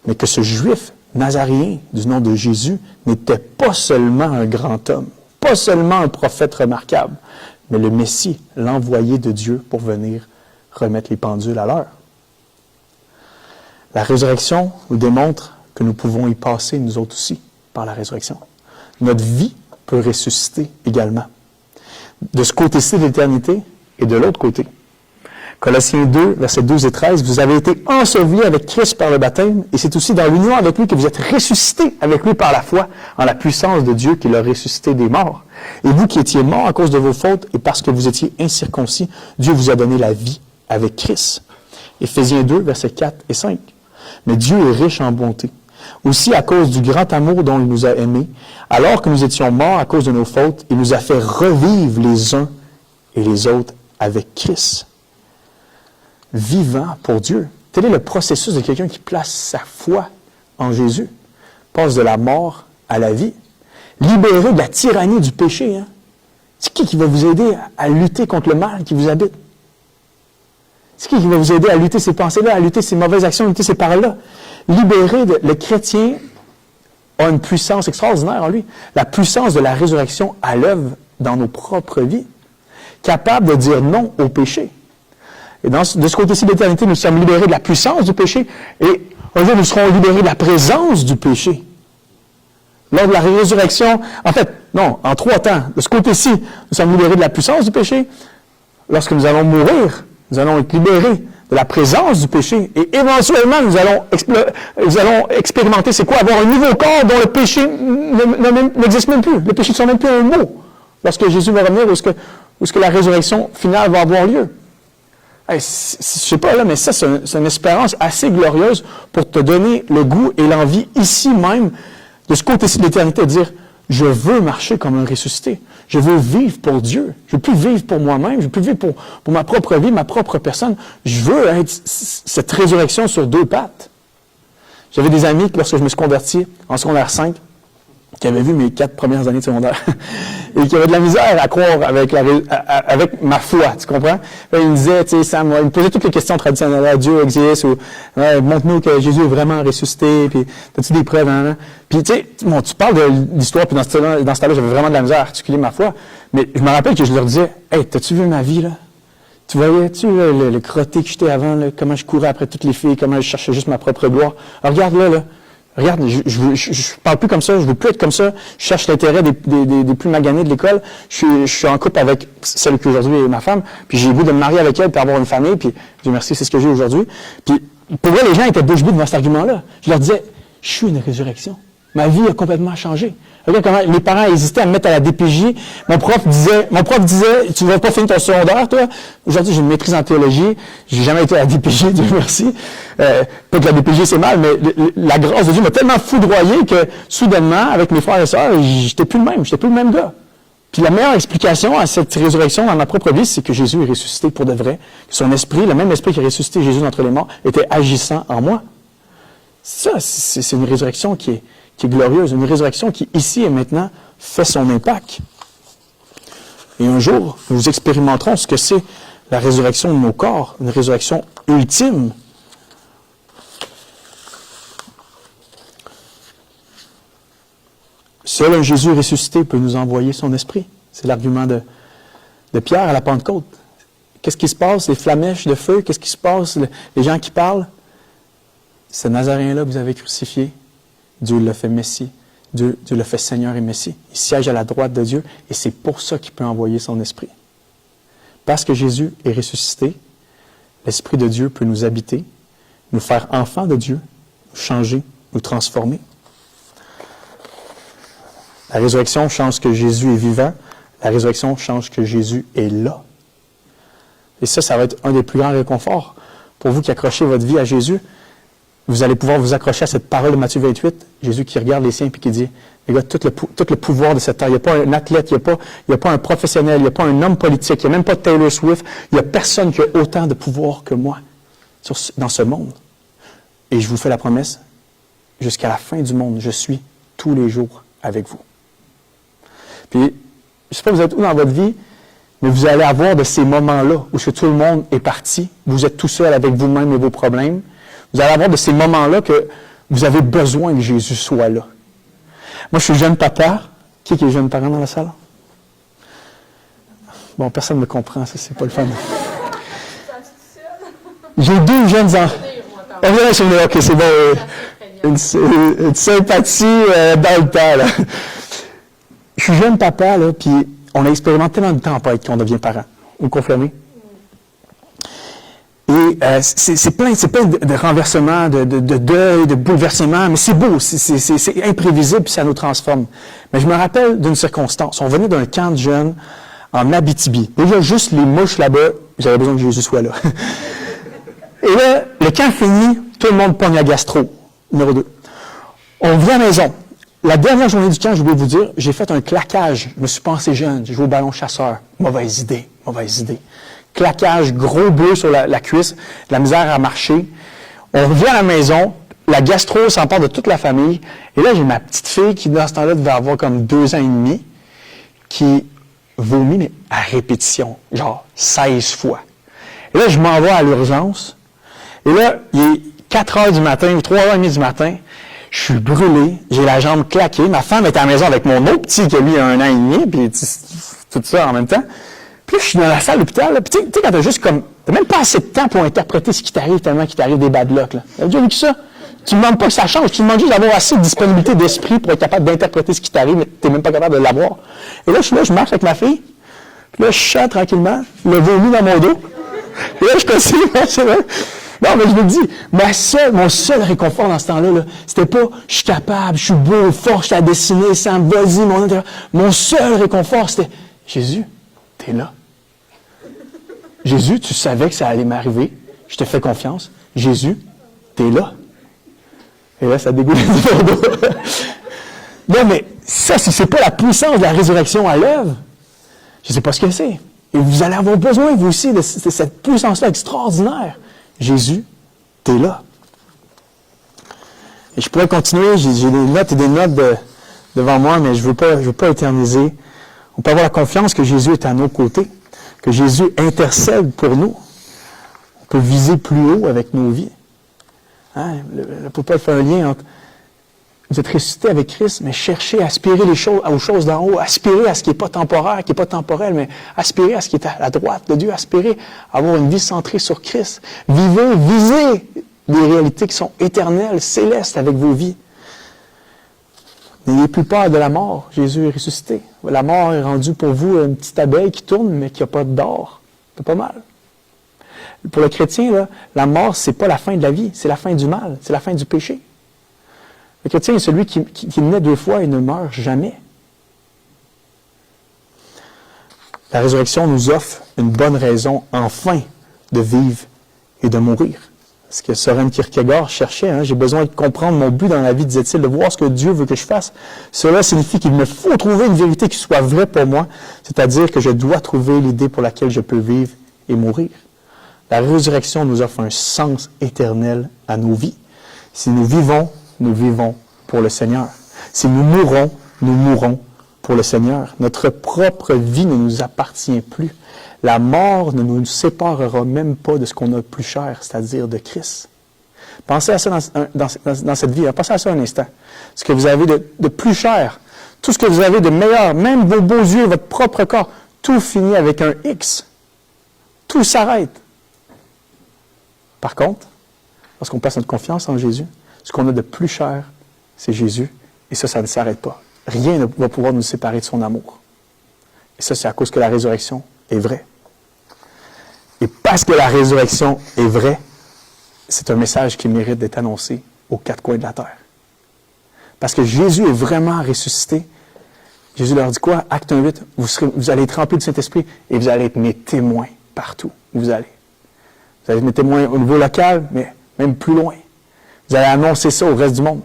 mais que ce Juif nazaréen du nom de Jésus n'était pas seulement un grand homme, pas seulement un prophète remarquable, mais le Messie, l'envoyé de Dieu pour venir remettre les pendules à l'heure. La résurrection nous démontre que nous pouvons y passer, nous autres aussi, par la résurrection. Notre vie peut ressusciter également. De ce côté-ci de l'éternité et de l'autre côté. Colossiens 2, versets 12 et 13, vous avez été ensevelis avec Christ par le baptême, et c'est aussi dans l'union avec lui que vous êtes ressuscités avec lui par la foi, en la puissance de Dieu qui l'a ressuscité des morts. Et vous qui étiez morts à cause de vos fautes et parce que vous étiez incirconcis, Dieu vous a donné la vie avec Christ. Éphésiens 2, versets 4 et 5. Mais Dieu est riche en bonté. Aussi, à cause du grand amour dont il nous a aimés, alors que nous étions morts à cause de nos fautes, il nous a fait revivre les uns et les autres avec Christ. Vivant pour Dieu. Tel est le processus de quelqu'un qui place sa foi en Jésus. Passe de la mort à la vie. Libéré de la tyrannie du péché. C'est qui va vous aider à lutter contre le mal qui vous habite? C'est qui va vous aider à lutter ces pensées-là, à lutter ces mauvaises actions, à lutter ces paroles-là? Libéré, le chrétien a une puissance extraordinaire en lui. La puissance de la résurrection à l'œuvre dans nos propres vies. Capable de dire non au péché. Et de ce côté-ci de l'éternité, nous sommes libérés de la puissance du péché. Et un jour, nous serons libérés de la présence du péché. Lors de la résurrection, en 3 temps. De ce côté-ci, nous sommes libérés de la puissance du péché. Lorsque nous allons mourir, nous allons être libérés de la présence du péché. Et éventuellement, nous allons expérimenter c'est quoi? Avoir un nouveau corps dont le péché n'existe même plus. Le péché ne sera même plus un mot. Lorsque Jésus va revenir, où est-ce que la résurrection finale va avoir lieu. Hey, je sais pas là, mais ça, c'est une espérance assez glorieuse pour te donner le goût et l'envie ici même, de ce côté-ci de l'éternité, de dire, je veux marcher comme un ressuscité. Je veux vivre pour Dieu. Je veux plus vivre pour moi-même. Je veux plus vivre pour ma propre vie, ma propre personne. Je veux être cette résurrection sur 2 pattes. J'avais des amis, lorsque je me suis converti en secondaire 5, qui avaient vu mes 4 premières années de secondaire et qui avaient de la misère à croire avec ma foi, tu comprends? Là, ils me disaient, tu sais, Sam, ils me posaient toutes les questions traditionnelles, Dieu existe, ou montre-nous que Jésus est vraiment ressuscité, puis as-tu des preuves, hein? Puis tu sais, bon, tu parles de l'histoire, puis dans ce temps-là, j'avais vraiment de la misère à articuler ma foi, mais je me rappelle que je leur disais, hey, t'as-tu vu ma vie, là? Tu voyais-tu le crotté que j'étais avant, là, comment je courais après toutes les filles, comment je cherchais juste ma propre gloire? Alors, regarde là, regarde, je parle plus comme ça, je veux plus être comme ça. Je cherche l'intérêt des plus maganés de l'école. Je suis en couple avec celle qui aujourd'hui est ma femme, puis j'ai le goût de me marier avec elle, puis avoir une famille, puis Dieu merci, c'est ce que j'ai aujourd'hui. Puis pour vrai, les gens étaient bouche bée devant cet argument-là. Je leur disais, je suis une résurrection. Ma vie a complètement changé. Regarde comment mes parents hésitaient à me mettre à la DPJ. Mon prof disait, tu vas pas finir ton secondaire, toi? Aujourd'hui, j'ai une maîtrise en théologie. J'ai jamais été à la DPJ, Dieu merci. Pas que la DPJ, c'est mal, mais la grâce de Dieu m'a tellement foudroyé que, soudainement, avec mes frères et sœurs, j'étais plus le même gars. Puis la meilleure explication à cette résurrection dans ma propre vie, c'est que Jésus est ressuscité pour de vrai. Que son esprit, le même esprit qui a ressuscité Jésus d'entre les morts, était agissant en moi. Ça, c'est une résurrection qui est glorieuse, une résurrection qui, ici et maintenant, fait son impact. Et un jour, nous expérimenterons ce que c'est la résurrection de nos corps, une résurrection ultime. Seul un Jésus ressuscité peut nous envoyer son esprit. C'est l'argument de Pierre à la Pentecôte. Qu'est-ce qui se passe? Les flamèches de feu, qu'est-ce qui se passe? Les gens qui parlent? Ce Nazaréen-là que vous avez crucifié, Dieu l'a fait Messie. Dieu l'a fait Seigneur et Messie. Il siège à la droite de Dieu et c'est pour ça qu'il peut envoyer son esprit. Parce que Jésus est ressuscité, l'Esprit de Dieu peut nous habiter, nous faire enfants de Dieu, nous changer, nous transformer. La résurrection change que Jésus est vivant. La résurrection change que Jésus est là. Et ça va être un des plus grands réconforts pour vous qui accrochez votre vie à Jésus. Vous allez pouvoir vous accrocher à cette parole de Matthieu 28, Jésus qui regarde les siens et qui dit, les gars, tout le pouvoir de cette terre, il n'y a pas un athlète, il n'y a pas un professionnel, il n'y a pas un homme politique, il n'y a même pas de Taylor Swift, il n'y a personne qui a autant de pouvoir que moi dans ce monde. Et je vous fais la promesse, jusqu'à la fin du monde, je suis tous les jours avec vous. Puis, je ne sais pas vous êtes où dans votre vie, mais vous allez avoir de ces moments-là où tout le monde est parti, vous êtes tout seul avec vous-même et vos problèmes. Vous allez avoir de ces moments-là que vous avez besoin que Jésus soit là. Moi, je suis jeune papa. Qui est jeune parent dans la salle? Bon, personne ne me comprend, ça, c'est pas le fun. J'ai 2 jeunes enfants. Ok, c'est bon. Une sympathie dans le temps, là. Je suis jeune papa, là, puis on a expérimenté tellement de temps pour être qu'on devient parent. Vous confirmez? Et c'est plein de renversements, de deuil, de bouleversements, mais c'est beau, c'est imprévisible, puis ça nous transforme. Mais je me rappelle d'une circonstance. On venait d'un camp de jeunes en Abitibi. Déjà, juste les mouches là-bas, j'avais besoin que Jésus soit là. Et là, le camp fini, tout le monde pogne la gastro, numéro 2. On vient à la maison. La dernière journée du camp, je voulais vous dire, j'ai fait un claquage. Je me suis pensé jeune, j'ai joué au ballon chasseur. Mauvaise idée. Claquage, gros bleu sur la cuisse, de la misère à marcher. On revient à la maison, la gastro s'empare de toute la famille. Et là, j'ai ma petite fille qui, dans ce temps-là, devait avoir comme 2 ans et demi, qui vomit, mais à répétition, genre 16 fois. Et là, je m'en vais à l'urgence. Et là, il est 4 heures du matin, 3h30 du matin. Je suis brûlé, j'ai la jambe claquée. Ma femme est à la maison avec mon autre petit qui a lui 1 an et demi, puis tout ça en même temps. Puis là, je suis dans la salle d'hôpital, puis tu sais, quand t'as juste comme, t'as même pas assez de temps pour interpréter ce qui t'arrive, tellement qu'il t'arrive des bad luck, là. T'as déjà vécu ça? Tu ne demandes pas que ça change, tu demandes juste d'avoir assez de disponibilité d'esprit pour être capable d'interpréter ce qui t'arrive, mais t'es même pas capable de l'avoir. Et là, je suis là, je marche avec ma fille, puis là, je chante tranquillement, le vomi dans mon dos. Et là, je continue, c'est vrai. Non, mais je me dis, mon seul réconfort dans ce temps-là, là, c'était pas, je suis capable, je suis beau, fort, je suis à dessiner, Sam, vas-y, mon intérieur. Mon seul réconfort, c'était, Jésus, t'es là. Jésus, tu savais que ça allait m'arriver. Je te fais confiance. Jésus, t'es là. Et là, ça dégoûte du fardeau. Non, mais ça, si c'est pas la puissance de la résurrection à l'œuvre, je ne sais pas ce que c'est. Et vous allez avoir besoin, vous aussi, de cette puissance-là extraordinaire. Jésus, t'es là. Et je pourrais continuer, j'ai des notes et des notes devant moi, mais je veux pas éterniser. On peut avoir la confiance que Jésus est à nos côtés, que Jésus intercède pour nous. On peut viser plus haut avec nos vies. Hein? L'apôtre Paul fait un lien entre vous êtes ressuscité avec Christ, mais cherchez à aspirer aux choses d'en haut, aspirer à ce qui n'est pas temporaire, qui n'est pas temporel, mais aspirer à ce qui est à la droite de Dieu, aspirer à avoir une vie centrée sur Christ. Visez des réalités qui sont éternelles, célestes avec vos vies. N'ayez plus peur de la mort, Jésus est ressuscité. La mort est rendue pour vous une petite abeille qui tourne, mais qui n'a pas d'or. C'est pas mal. Pour le chrétien, là, la mort, c'est pas la fin de la vie, c'est la fin du mal, c'est la fin du péché. Le chrétien est celui qui naît 2 fois et ne meurt jamais. La résurrection nous offre une bonne raison, enfin, de vivre et de mourir. Ce que Søren Kierkegaard cherchait, hein, j'ai besoin de comprendre mon but dans la vie, disait-il, de voir ce que Dieu veut que je fasse. Cela signifie qu'il me faut trouver une vérité qui soit vraie pour moi, c'est-à-dire que je dois trouver l'idée pour laquelle je peux vivre et mourir. La résurrection nous offre un sens éternel à nos vies. Si nous vivons pour le Seigneur. Si nous mourrons pour le Seigneur. Notre propre vie ne nous appartient plus. La mort ne nous séparera même pas de ce qu'on a de plus cher, c'est-à-dire de Christ. Pensez à ça dans cette vie. Pensez à ça un instant. Ce que vous avez de plus cher, tout ce que vous avez de meilleur, même vos beaux yeux, votre propre corps, tout finit avec un X. Tout s'arrête. Par contre, lorsqu'on place notre confiance en Jésus, ce qu'on a de plus cher, c'est Jésus. Et ça ne s'arrête pas. Rien ne va pouvoir nous séparer de son amour. Et ça, c'est à cause que la résurrection est vraie. Et parce que la résurrection est vraie, c'est un message qui mérite d'être annoncé aux 4 coins de la terre. Parce que Jésus est vraiment ressuscité. Jésus leur dit quoi? Acte 1:8, vous allez être remplis du Saint-Esprit et vous allez être mes témoins partout où vous allez. Vous allez être mes témoins au niveau local, mais même plus loin. Vous allez annoncer ça au reste du monde.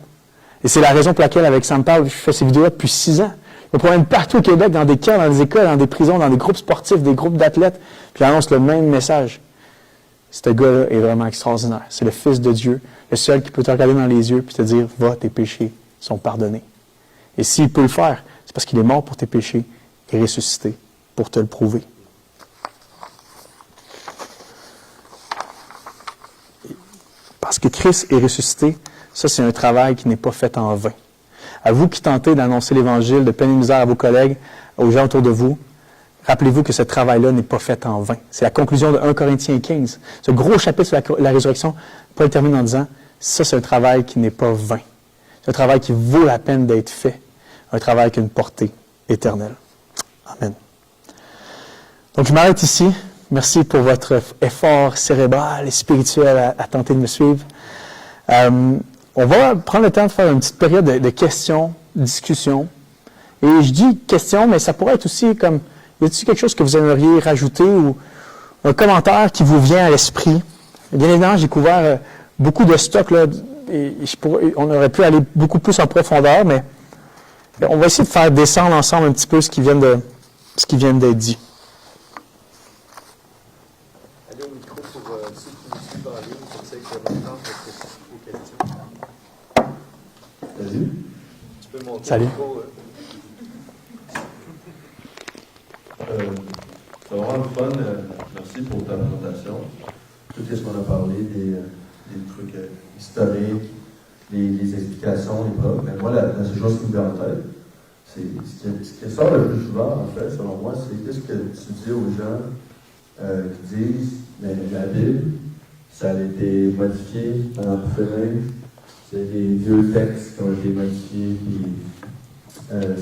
Et c'est la raison pour laquelle, avec Sam Paul, je fais ces vidéos-là depuis 6 ans. Je me promène partout au Québec, dans des camps, dans des écoles, dans des prisons, dans des groupes sportifs, des groupes d'athlètes, puis j'annonce le même message. Ce gars-là est vraiment extraordinaire. C'est le Fils de Dieu, le seul qui peut te regarder dans les yeux et te dire « Va, tes péchés sont pardonnés ». Et s'il peut le faire, c'est parce qu'il est mort pour tes péchés et ressuscité pour te le prouver. Parce que Christ est ressuscité, ça c'est un travail qui n'est pas fait en vain. À vous qui tentez d'annoncer l'Évangile, de peine et misère à vos collègues, aux gens autour de vous, rappelez-vous que ce travail-là n'est pas fait en vain. C'est la conclusion de 1 Corinthiens 15. Ce gros chapitre sur la résurrection, Paul termine en disant, ça c'est un travail qui n'est pas vain. C'est un travail qui vaut la peine d'être fait. Un travail qui a une portée éternelle. Amen. Donc je m'arrête ici. Merci pour votre effort cérébral et spirituel à tenter de me suivre. On va prendre le temps de faire une petite période de questions, discussions. Et je dis questions, mais ça pourrait être aussi comme, y a-t-il quelque chose que vous aimeriez rajouter ou un commentaire qui vous vient à l'esprit? Bien évidemment, j'ai couvert beaucoup de stocks, là, et on aurait pu aller beaucoup plus en profondeur, mais on va essayer de faire descendre ensemble un petit peu ce qui vient d'être dit. Allez au micro pour ceux qui nous suivent en ligne, comme ça, ils peuvent entendre vos questions. Salut. Tu peux monter Salut. le micro. C'est vraiment le fun. Merci pour ta présentation. Tout ce qu'on a parlé, des trucs historiques, les explications, les preuves. Mais moi, la seule chose qui me vient en tête, c'est ce qui sort le plus souvent, en fait, selon moi, c'est qu'est-ce que tu dis aux gens qui disent la Bible, ça a été modifié pendant le féminin, c'est des vieux textes qui ont été modifiés, puis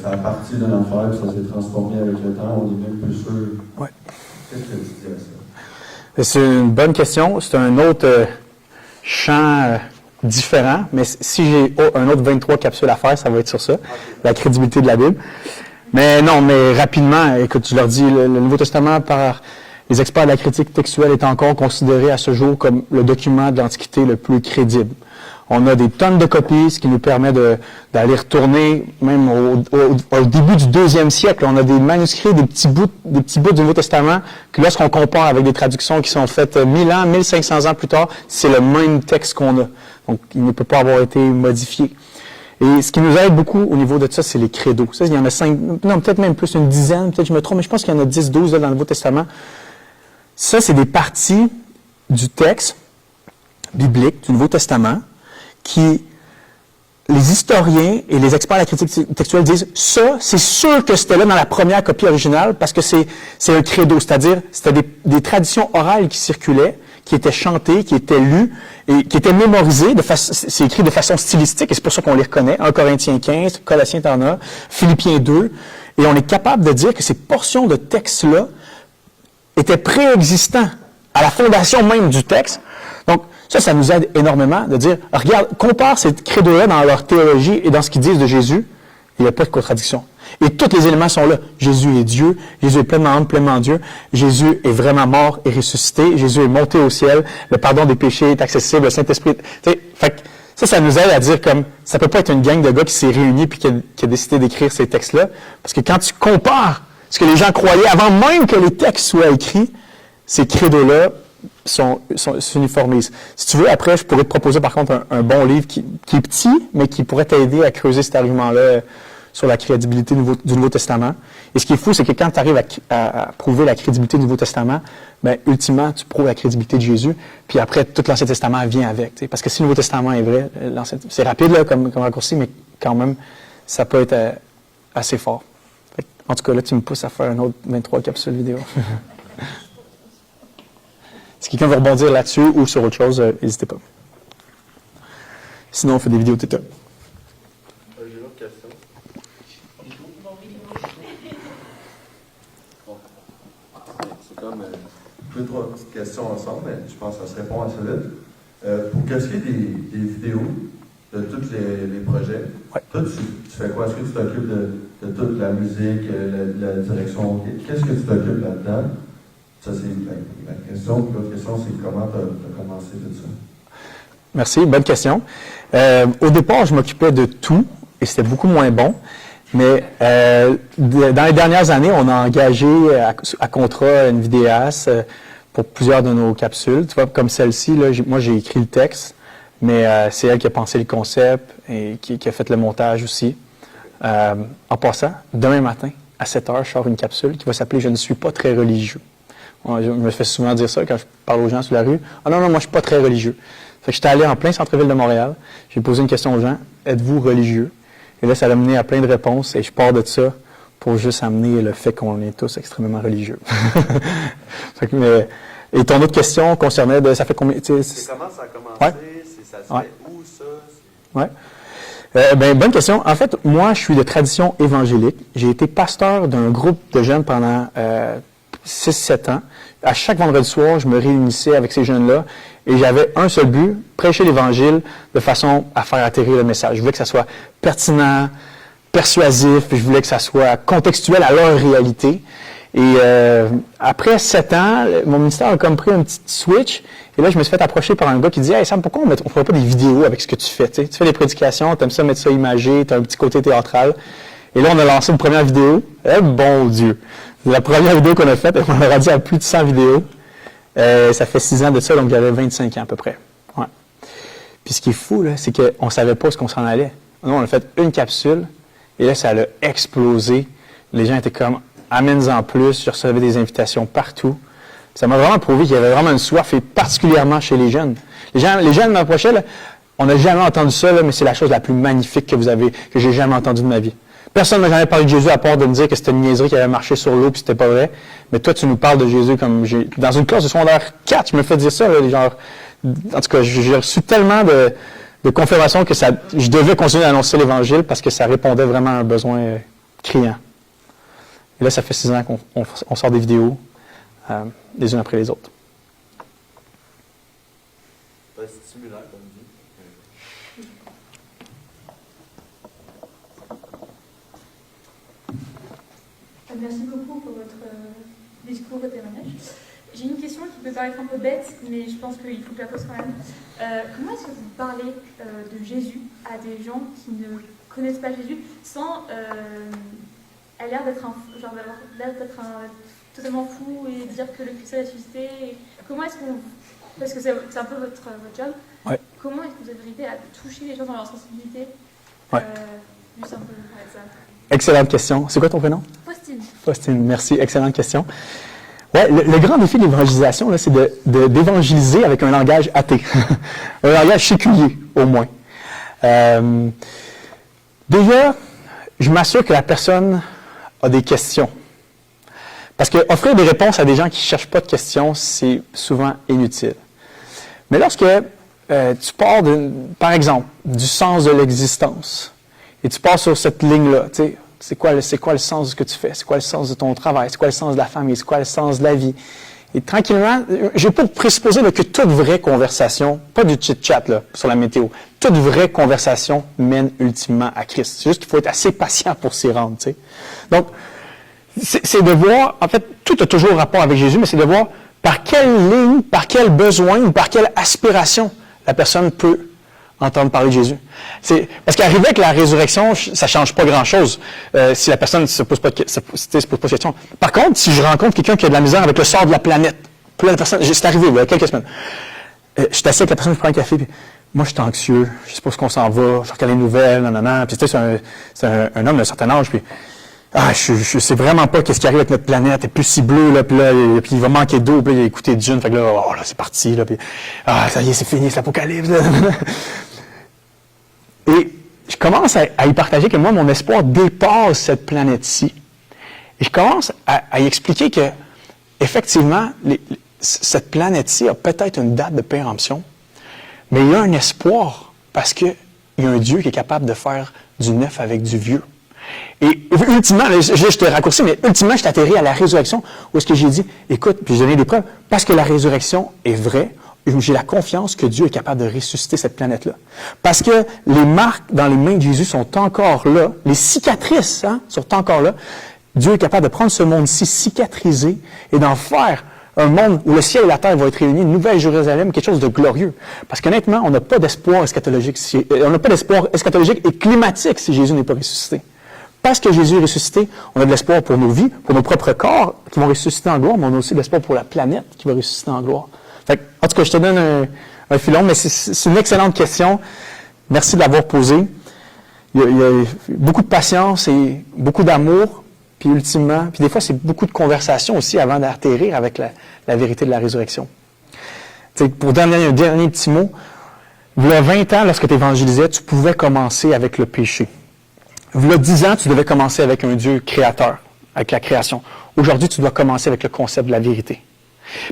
ça a parti d'une affaire, puis ça s'est transformé avec le temps, on est même plus sûr. Ouais. Qu'est-ce que tu dis à ça? C'est une bonne question. C'est un autre champ différent, mais si j'ai un autre 23 capsules à faire, ça va être sur ça, la crédibilité de la Bible. Mais non, mais rapidement, écoute, je leur dis, le Nouveau Testament, par Les experts de la critique textuelle est encore considéré à ce jour comme le document de l'Antiquité le plus crédible. On a des tonnes de copies, ce qui nous permet d'aller retourner même au début du 2e siècle. On a des manuscrits, des petits bouts du Nouveau Testament, que lorsqu'on compare avec des traductions qui sont faites 1000 ans, 1500 ans plus tard, c'est le même texte qu'on a. Donc, il ne peut pas avoir été modifié. Et ce qui nous aide beaucoup au niveau de ça, c'est les credos. Ça, il y en a 5, non, peut-être même plus, une dizaine, peut-être je me trompe, mais je pense qu'il y en a 10, 12 là, dans le Nouveau Testament. Ça, c'est des parties du texte biblique, du Nouveau Testament, qui, les historiens et les experts de la critique textuelle disent, ça, c'est sûr que c'était là dans la première copie originale, parce que c'est un credo, c'est-à-dire, c'était des traditions orales qui circulaient, qui étaient chantées, qui étaient lues, et qui étaient mémorisées, c'est écrit de façon stylistique, et c'est pour ça qu'on les reconnaît, 1 Corinthiens 15, Colossiens t'en as, Philippiens 2, et on est capable de dire que ces portions de texte-là étaient préexistants à la fondation même du texte. Donc, ça nous aide énormément de dire, regarde, compare ces credos-là dans leur théologie et dans ce qu'ils disent de Jésus, il n'y a pas de contradiction. Et tous les éléments sont là. Jésus est Dieu, Jésus est pleinement homme, pleinement Dieu, Jésus est vraiment mort et ressuscité, Jésus est monté au ciel, le pardon des péchés est accessible, le Saint-Esprit... Fait que ça nous aide à dire comme, ça peut pas être une gang de gars qui s'est réunis puis qui a décidé d'écrire ces textes-là, parce que quand tu compares ce que les gens croyaient avant même que les textes soient écrits, ces credos-là s'uniformisent. Si tu veux, après, je pourrais te proposer par contre un bon livre qui est petit, mais qui pourrait t'aider à creuser cet argument-là sur la crédibilité du Nouveau Testament. Et ce qui est fou, c'est que quand tu arrives à prouver la crédibilité du Nouveau Testament, ben, ultimement, tu prouves la crédibilité de Jésus, puis après, tout l'Ancien Testament vient avec. T'sais. Parce que si le Nouveau Testament est vrai, c'est rapide là, comme raccourci, mais quand même, ça peut être assez fort. En tout cas, là, tu me pousses à faire un autre 23 capsules vidéo. Si quelqu'un veut rebondir là-dessus ou sur autre chose, n'hésitez pas. Sinon, on fait des vidéos TikTok. J'ai une autre question. C'est comme deux, trois petites questions ensemble, mais je pense que ça se répond assez vite. Pour qu'est-ce qui est des vidéos de tous les projets, ouais. Toi, tu fais quoi? Est-ce que tu t'occupes de toute la musique, la direction? Qu'est-ce que tu t'occupes là-dedans? Ça, c'est la question. L'autre question, c'est comment tu as commencé tout ça? Merci, bonne question. Au départ, je m'occupais de tout et c'était beaucoup moins bon. Mais dans les dernières années, on a engagé à contrat une vidéaste pour plusieurs de nos capsules. Tu vois, comme celle-ci, là, moi, j'ai écrit le texte, mais c'est elle qui a pensé le concept et qui a fait le montage aussi. En passant, demain matin, à 7 h, je sors une capsule qui va s'appeler « Je ne suis pas très religieux ». Je me fais souvent dire ça quand je parle aux gens sur la rue. « Ah non, moi, je suis pas très religieux ». Fait que j'étais allé en plein centre-ville de Montréal. J'ai posé une question aux gens. « Êtes-vous religieux? » Et là, ça a amené à plein de réponses et je pars de ça pour juste amener le fait qu'on est tous extrêmement religieux. Fait que, et ton autre question concernait ça fait combien... Comment ça a commencé? Ouais. Ça se fait où, ça? Ouais. Bonne question. En fait, moi, je suis de tradition évangélique. J'ai été pasteur d'un groupe de jeunes pendant 6-7 ans. À chaque vendredi soir, je me réunissais avec ces jeunes-là et j'avais un seul but, prêcher l'Évangile de façon à faire atterrir le message. Je voulais que ça soit pertinent, persuasif, je voulais que ça soit contextuel à leur réalité. Et après 7 ans, mon ministère a comme pris un petit switch. Et là, je me suis fait approcher par un gars qui dit « Hey Sam, pourquoi on ne ferait pas des vidéos avec ce que tu fais? Tu fais des prédications, tu aimes ça mettre ça imagé, tu as un petit côté théâtral. » Et là, on a lancé une première vidéo. Eh bon Dieu! La première vidéo qu'on a faite, on a rendu à plus de 100 vidéos. Ça fait 6 ans de ça, donc j'avais 25 ans à peu près. Ouais. Puis ce qui est fou, là, c'est qu'on ne savait pas où on s'en allait. Nous, on a fait une capsule, et là, ça a explosé. Les gens étaient comme « Amène-en plus », je recevais des invitations partout. Ça m'a vraiment prouvé qu'il y avait vraiment une soif, et particulièrement chez les jeunes. Les jeunes m'approchaient, là, on n'a jamais entendu ça, là, mais c'est la chose la plus magnifique que j'ai jamais entendue de ma vie. Personne ne m'a jamais parlé de Jésus à part de me dire que c'était une niaiserie qui avait marché sur l'eau puis c'était pas vrai. Mais toi, tu nous parles de Jésus comme dans une classe de secondaire 4, je me fais dire ça, là, genre, en tout cas, j'ai reçu tellement de confirmations que je devais continuer à annoncer l'Évangile parce que ça répondait vraiment à un besoin criant. Et là, ça fait 6 ans qu'on sort des vidéos, les unes après les autres. C'est stimulant, comme dit. Merci beaucoup pour votre discours et témoignage. J'ai une question qui peut paraître un peu bête, mais je pense qu'il faut que je la pose quand même. Comment est-ce que vous parlez de Jésus à des gens qui ne connaissent pas Jésus sans avoir l'air d'être totalement fou et dire que le Christ a ressuscité? Comment est-ce qu'on... Parce que c'est un peu votre job. Ouais. Comment est-ce que vous arrivez à toucher les gens dans leur sensibilité? Ouais. Juste un peu avec ça. Excellente question. C'est quoi ton prénom? Faustine. Faustine, merci. Excellente question. Ouais, le grand défi de l'évangélisation, là, c'est d'évangéliser avec un langage athée. Un langage séculier, au moins. Déjà, je m'assure que la personne a des questions. Parce que offrir des réponses à des gens qui ne cherchent pas de questions, c'est souvent inutile. Mais lorsque tu pars, par exemple, du sens de l'existence, et tu pars sur cette ligne-là, tu sais, c'est quoi le sens de ce que tu fais? C'est quoi le sens de ton travail? C'est quoi le sens de la famille? C'est quoi le sens de la vie? Et tranquillement, je peux présupposer là, que toute vraie conversation, pas du chit-chat là, sur la météo, toute vraie conversation mène ultimement à Christ. C'est juste qu'il faut être assez patient pour s'y rendre. Tu sais. Donc, c'est de voir, en fait, tout a toujours rapport avec Jésus, mais c'est de voir par quelle ligne, par quel besoin ou par quelle aspiration la personne peut entendre parler de Jésus. Parce qu'arriver avec la résurrection, ça ne change pas grand-chose si la personne ne se pose pas de question. Par contre, si je rencontre quelqu'un qui a de la misère avec le sort de la planète, puis là, la personne, c'est arrivé il y a quelques semaines, je suis assis avec la personne, je prends un café, puis moi, je suis anxieux, je ne sais pas où on s'en va, je regarde les nouvelles, nanana, puis tu sais, c'est un homme d'un certain âge, puis je sais vraiment pas qu'est-ce qui arrive avec notre planète, elle est plus si bleue, là, puis il va manquer d'eau, puis là, il a écouté Dune, fait que là, là, c'est parti, là, puis ça y est, c'est fini, c'est l'apocalypse, là. Et je commence à y partager que moi, mon espoir dépasse cette planète-ci. Et je commence à y expliquer que, effectivement, cette planète-ci a peut-être une date de péremption, mais il y a un espoir parce qu'il y a un Dieu qui est capable de faire du neuf avec du vieux. Et ultimement, je te raccourcis, mais ultimement, je t'atterris à la résurrection où est-ce que j'ai dit, écoute, puis j'ai donné des preuves, parce que la résurrection est vraie, j'ai la confiance que Dieu est capable de ressusciter cette planète-là. Parce que les marques dans les mains de Jésus sont encore là, les cicatrices sont encore là. Dieu est capable de prendre ce monde-ci cicatrisé et d'en faire un monde où le ciel et la terre vont être réunis, une nouvelle Jérusalem, quelque chose de glorieux. Parce qu'honnêtement, on n'a pas d'espoir eschatologique, on n'a pas d'espoir eschatologique et climatique si Jésus n'est pas ressuscité. Parce que Jésus est ressuscité, on a de l'espoir pour nos vies, pour nos propres corps qui vont ressusciter en gloire, mais on a aussi de l'espoir pour la planète qui va ressusciter en gloire. Fait, en tout cas, je te donne un filon, mais c'est une excellente question. Merci de l'avoir posée. Il y a beaucoup de patience et beaucoup d'amour, puis ultimement, puis des fois, c'est beaucoup de conversation aussi avant d'atterrir avec la vérité de la résurrection. T'sais, pour donner un dernier petit mot, il y a 20 ans, lorsque tu évangélisais, tu pouvais commencer avec le péché. Il y a 10 ans, tu devais commencer avec un Dieu créateur, avec la création. Aujourd'hui, tu dois commencer avec le concept de la vérité.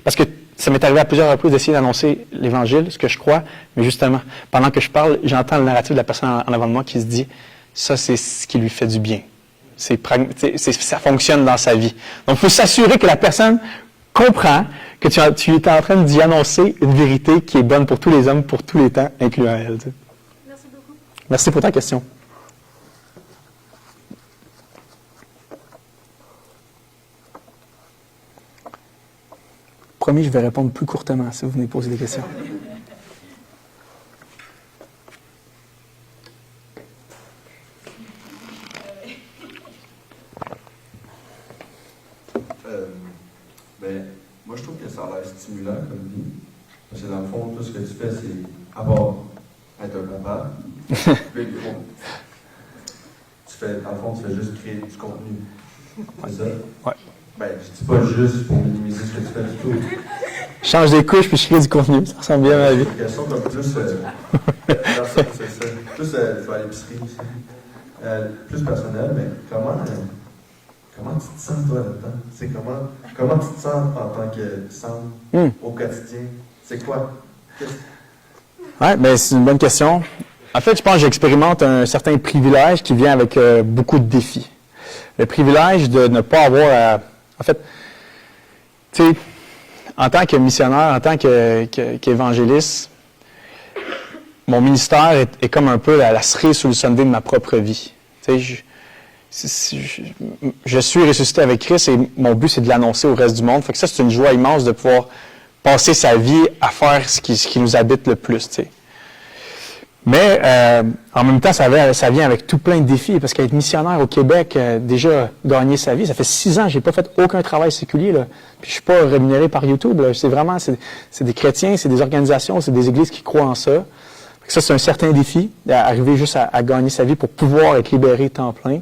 Parce que ça m'est arrivé à plusieurs reprises d'essayer d'annoncer l'Évangile, ce que je crois, mais justement, pendant que je parle, j'entends le narratif de la personne en avant de moi qui se dit « ça, c'est ce qui lui fait du bien ». Ça fonctionne dans sa vie. Donc, il faut s'assurer que la personne comprend que tu es en train d'y annoncer une vérité qui est bonne pour tous les hommes, pour tous les temps, incluant elle. Tu sais. Merci beaucoup. Merci pour ta question. Promis, je vais répondre plus courtement si vous venez poser des questions. Moi, je trouve que ça a l'air stimulant comme vie. Parce que dans le fond, tout ce que tu fais, c'est à part être un papa. Puis, dans le fond, tu fais juste créer du contenu. C'est ça? Ouais. Ben, je dis pas juste pour minimiser ce que tu fais du tout. Je change des couches puis je crée du contenu. Ça ressemble bien à ma vie. C'est une question comme plus. C'est ça. Plus, je vais à l'épicerie aussi. Plus personnel, mais comment tu te sens, toi, là-dedans? C'est comment tu te sens en tant que centre au quotidien? C'est quoi? Oui, bien, c'est une bonne question. En fait, je pense que j'expérimente un certain privilège qui vient avec beaucoup de défis. Le privilège de ne pas avoir à... En fait, tu sais, en tant que missionnaire, en tant qu'évangéliste, mon ministère est comme un peu la cerise sur le sundae de ma propre vie. Tu sais, je suis ressuscité avec Christ et mon but, c'est de l'annoncer au reste du monde. Fait que ça, c'est une joie immense de pouvoir passer sa vie à faire ce qui nous habite le plus, tu sais. Mais en même temps, ça vient avec tout plein de défis, parce qu'être missionnaire au Québec, déjà gagner sa vie, ça fait 6 ans que j'ai pas fait aucun travail séculier, là. Puis je suis pas rémunéré par YouTube, là. C'est des chrétiens, c'est des organisations, c'est des églises qui croient en ça. Ça, c'est un certain défi, d'arriver juste à gagner sa vie pour pouvoir être libéré temps plein.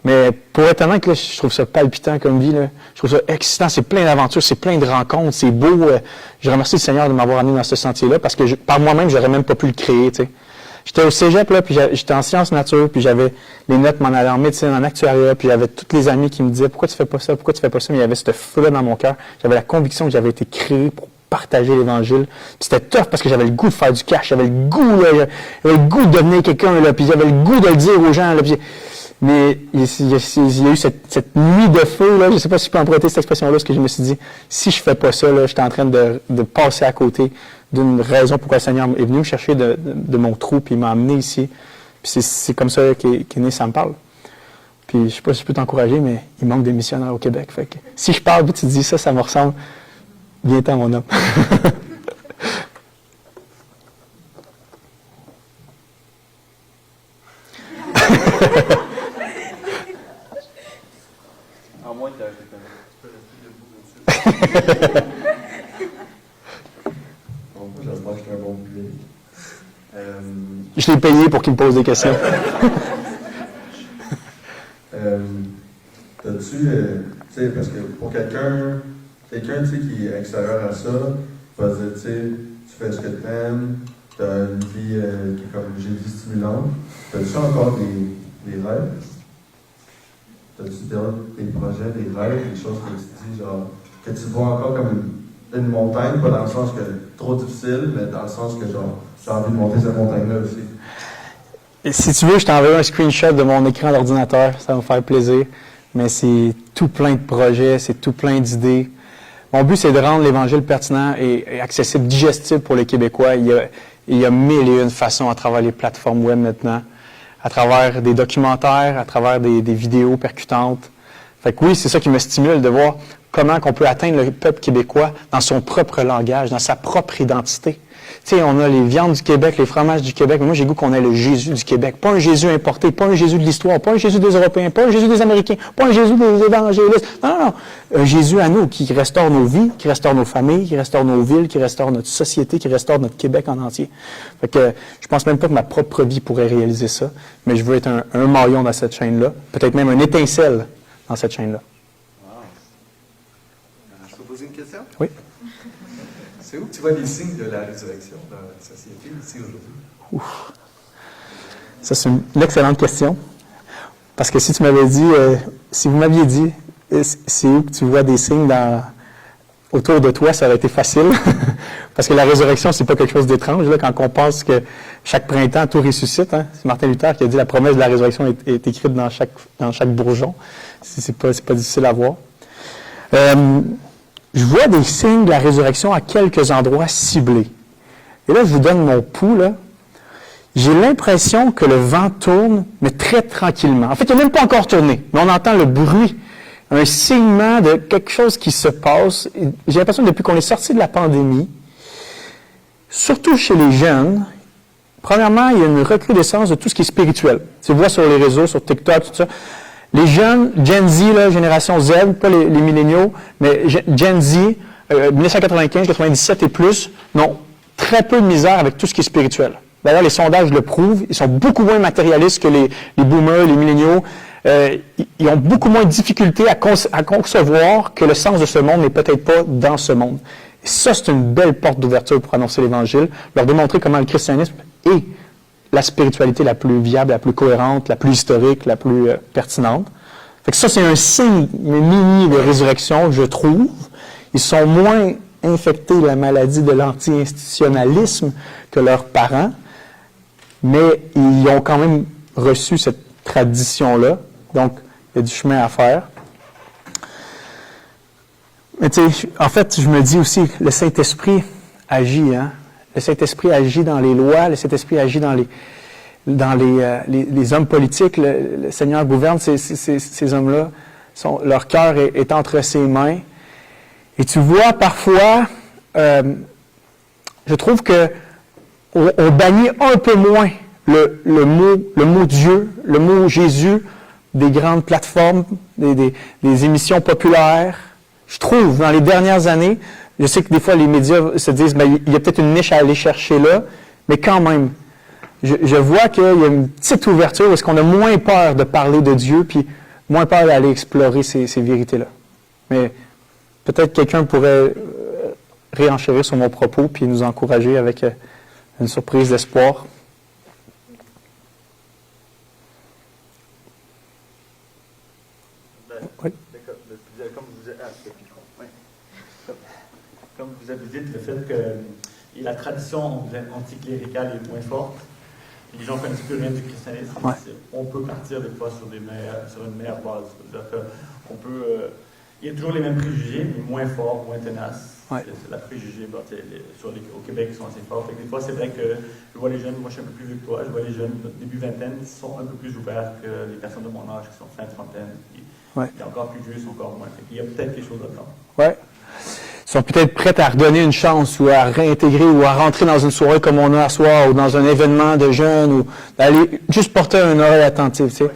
Mais pour être honnête, là, je trouve ça palpitant comme vie, là. Je trouve ça excitant, c'est plein d'aventures, c'est plein de rencontres, c'est beau. Je remercie le Seigneur de m'avoir amené dans ce sentier-là, parce que par moi-même, j'aurais même pas pu le créer, tu sais. J'étais au cégep, là, puis j'étais en sciences nature, puis j'avais les notes m'en allaient en médecine, en actuariat, puis j'avais tous les amis qui me disaient « Pourquoi tu fais pas ça? Pourquoi tu fais pas ça? » Mais il y avait ce feu-là dans mon cœur. J'avais la conviction que j'avais été créé pour partager l'Évangile. Puis c'était tough parce que j'avais le goût de faire du cash, j'avais le goût, là, j'avais le goût de devenir quelqu'un, là, puis j'avais le goût de le dire aux gens, là, puis mais il y a eu cette nuit de feu, là, je ne sais pas si je peux emprunter cette expression-là, parce que je me suis dit, si je fais pas ça, là, j'étais en train de passer à côté d'une raison pourquoi le Seigneur est venu me chercher de mon trou, puis il m'a amené ici. Puis c'est comme ça qu'est né Ça me parle. Puis je ne sais pas si je peux t'encourager, mais il manque de missionnaires au Québec. Fait que si je parle, puis tu te dis ça me ressemble, viens-t'en, mon homme. J'espère que je suis un bon public. Je l'ai payé pour qu'il me pose des questions. T'as-tu, tu sais, parce que pour quelqu'un tu sais, qui est extérieur à ça, va dire, tu sais, tu fais ce que tu aimes, tu as une vie qui est, comme j'ai dit, stimulante. T'as-tu encore des rêves? T'as-tu des projets, des rêves, des choses que tu dis, genre, que tu vois encore comme une montagne, pas dans le sens que trop difficile, mais dans le sens que, genre, j'ai envie de monter cette montagne-là aussi? Et si tu veux, je t'enverrai un screenshot de mon écran d'ordinateur, ça va me faire plaisir. Mais c'est tout plein de projets, c'est tout plein d'idées. Mon but, c'est de rendre l'Évangile pertinent et accessible, digestible pour les Québécois. Il y a 1001 façons à travers les plateformes web maintenant, à travers des documentaires, à travers des vidéos percutantes. Fait que oui, c'est ça qui me stimule de voir comment on peut atteindre le peuple québécois dans son propre langage, dans sa propre identité. Tu sais, on a les viandes du Québec, les fromages du Québec, mais moi, j'ai le goût qu'on ait le Jésus du Québec. Pas un Jésus importé, pas un Jésus de l'histoire, pas un Jésus des Européens, pas un Jésus des Américains, pas un Jésus des évangélistes. Non. Un Jésus à nous, qui restaure nos vies, qui restaure nos familles, qui restaure nos villes, qui restaure notre société, qui restaure notre Québec en entier. Fait que je pense même pas que ma propre vie pourrait réaliser ça, mais je veux être un maillon dans cette chaîne-là, peut-être même une étincelle dans cette chaîne-là. Wow. Je peux poser une question? Oui. C'est où que tu vois les signes de la résurrection dans la société ici aujourd'hui? Ça, c'est une excellente question. Parce que si tu m'avais dit, si vous m'aviez dit, c'est où que tu vois des signes autour de toi, ça aurait été facile. Parce que la résurrection, c'est pas quelque chose d'étrange. Là, quand on pense que chaque printemps, tout ressuscite, hein? C'est Martin Luther qui a dit la promesse de la résurrection est écrite dans chaque bourgeon. C'est pas difficile à voir. Je vois des signes de la résurrection à quelques endroits ciblés. Et là, je vous donne mon pouls, là. J'ai l'impression que le vent tourne, mais très tranquillement. En fait, il n'a même pas encore tourné, mais on entend le bruit, un signement de quelque chose qui se passe. J'ai l'impression que depuis qu'on est sorti de la pandémie, surtout chez les jeunes, premièrement, il y a une recrudescence de tout ce qui est spirituel. Tu vois sur les réseaux, sur TikTok, tout ça. Les jeunes, Gen Z, là, génération Z, pas les milléniaux, mais Gen Z, 1995, 97 et plus, n'ont très peu de misère avec tout ce qui est spirituel. D'ailleurs, les sondages le prouvent. Ils sont beaucoup moins matérialistes que les boomers, les milléniaux. Ils ont beaucoup moins de difficultés à concevoir que le sens de ce monde n'est peut-être pas dans ce monde. Et ça, c'est une belle porte d'ouverture pour annoncer l'Évangile, leur démontrer comment le christianisme est la spiritualité la plus viable, la plus cohérente, la plus historique, la plus pertinente. Fait que ça, c'est un signe mini de résurrection, je trouve. Ils sont moins infectés de la maladie de l'anti-institutionnalisme que leurs parents, mais ils ont quand même reçu cette tradition-là. Donc, il y a du chemin à faire. Mais tu sais, en fait, je me dis aussi, le Saint-Esprit agit, hein? Le Saint-Esprit agit dans les lois, le Saint-Esprit agit dans dans les hommes politiques. Le Seigneur gouverne ces hommes-là. Leur cœur est entre ses mains. Et tu vois, parfois, je trouve que on bannit un peu moins le mot Dieu, le mot Jésus, des grandes plateformes, des émissions populaires. Je trouve, dans les dernières années, je sais que des fois les médias se disent, ben, il y a peut-être une niche à aller chercher là, mais quand même, je vois qu'il y a une petite ouverture où est-ce qu'on a moins peur de parler de Dieu, puis moins peur d'aller explorer ces vérités-là. Mais peut-être quelqu'un pourrait réenchérir sur mon propos, puis nous encourager avec une surprise d'espoir. Oui. Comme vous avez dit, le fait que la tradition anticléricale est moins forte, les gens ne connaissent plus rien du christianisme, Ouais. on peut partir des fois sur une meilleure base. Il y a toujours les mêmes préjugés, mais moins forts, moins tenaces. Ouais. C'est la préjugée au Québec qui sont assez forts. Des fois, c'est vrai que je vois les jeunes, moi je suis un peu plus vieux que toi, je vois les jeunes début vingtaine qui sont un peu plus ouverts que les personnes de mon âge qui sont fin trentaine. Ouais. Et encore plus vieux, ils sont encore moins. Il y a peut-être quelque chose là-dedans. Ouais. Ils sont peut-être prêts à redonner une chance ou à réintégrer ou à rentrer dans une soirée comme on a à soir ou dans un événement de jeunes ou d'aller juste porter une oreille attentive, tu sais.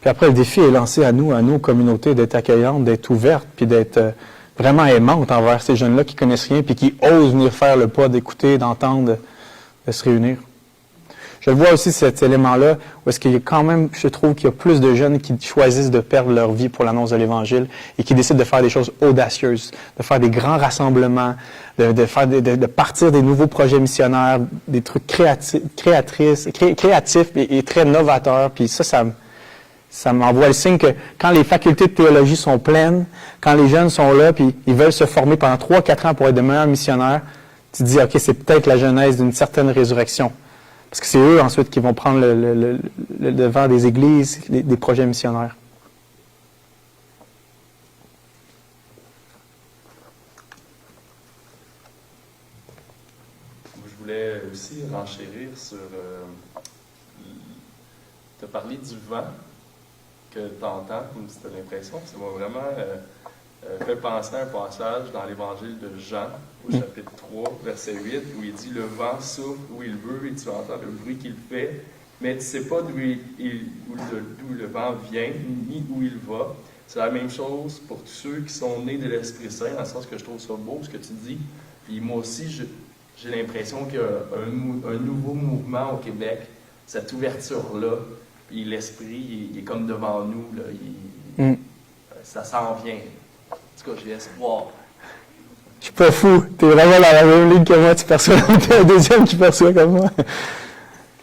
Puis après, le défi est lancé à nos communautés, d'être accueillantes, d'être ouvertes, puis d'être vraiment aimantes envers ces jeunes-là qui connaissent rien puis qui osent venir faire le pas d'écouter, d'entendre, de se réunir. Je le vois aussi, cet élément-là, où est-ce qu'il y a quand même, je trouve qu'il y a plus de jeunes qui choisissent de perdre leur vie pour l'annonce de l'Évangile et qui décident de faire des choses audacieuses, de faire des grands rassemblements, de partir des nouveaux projets missionnaires, des trucs créatifs et très novateurs. Puis ça m'envoie le signe que quand les facultés de théologie sont pleines, quand les jeunes sont là, puis ils veulent se former pendant 3-4 ans pour être de meilleurs missionnaires, tu te dis, OK, c'est peut-être la genèse d'une certaine résurrection. Parce que c'est eux ensuite qui vont prendre le devant des églises, des projets missionnaires. Je voulais aussi renchérir sur te parler du vent que tu entends, comme si tu as l'impression. Ça m'a vraiment fait penser à un passage dans l'Évangile de Jean, au chapitre 3, verset 8, où il dit « Le vent souffle où il veut et tu entends le bruit qu'il fait, mais tu ne sais pas d'où le vent vient, ni où il va. » C'est la même chose pour tous ceux qui sont nés de l'Esprit Saint, dans le sens que je trouve ça beau, ce que tu dis. Puis moi aussi, j'ai l'impression qu'il y a un nouveau mouvement au Québec, cette ouverture-là, puis l'Esprit, il est comme devant nous, là, ça s'en vient. En tout cas, j'ai espoir. Je suis pas fou. Tu es vraiment dans la même ligne que moi. Tu perçois, t'es un deuxième qui perçoit comme moi.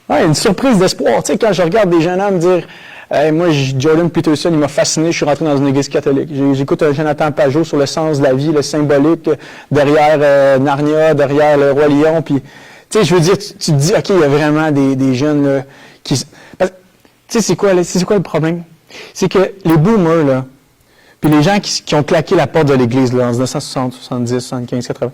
Ouais, une surprise d'espoir. Tu sais, quand je regarde des jeunes hommes dire hey, moi, Jordan Peterson, il m'a fasciné, je suis rentré dans une église catholique. J'écoute un Jonathan Pajot sur le sens de la vie, le symbolique, derrière Narnia, derrière le Roi Lion. Puis, tu sais, je veux dire, tu te dis, OK, il y a vraiment des jeunes là, qui... Tu sais, c'est quoi le problème? C'est que les boomers, là, puis les gens qui ont claqué la porte de l'Église là, en 1960, 70, 75, 80,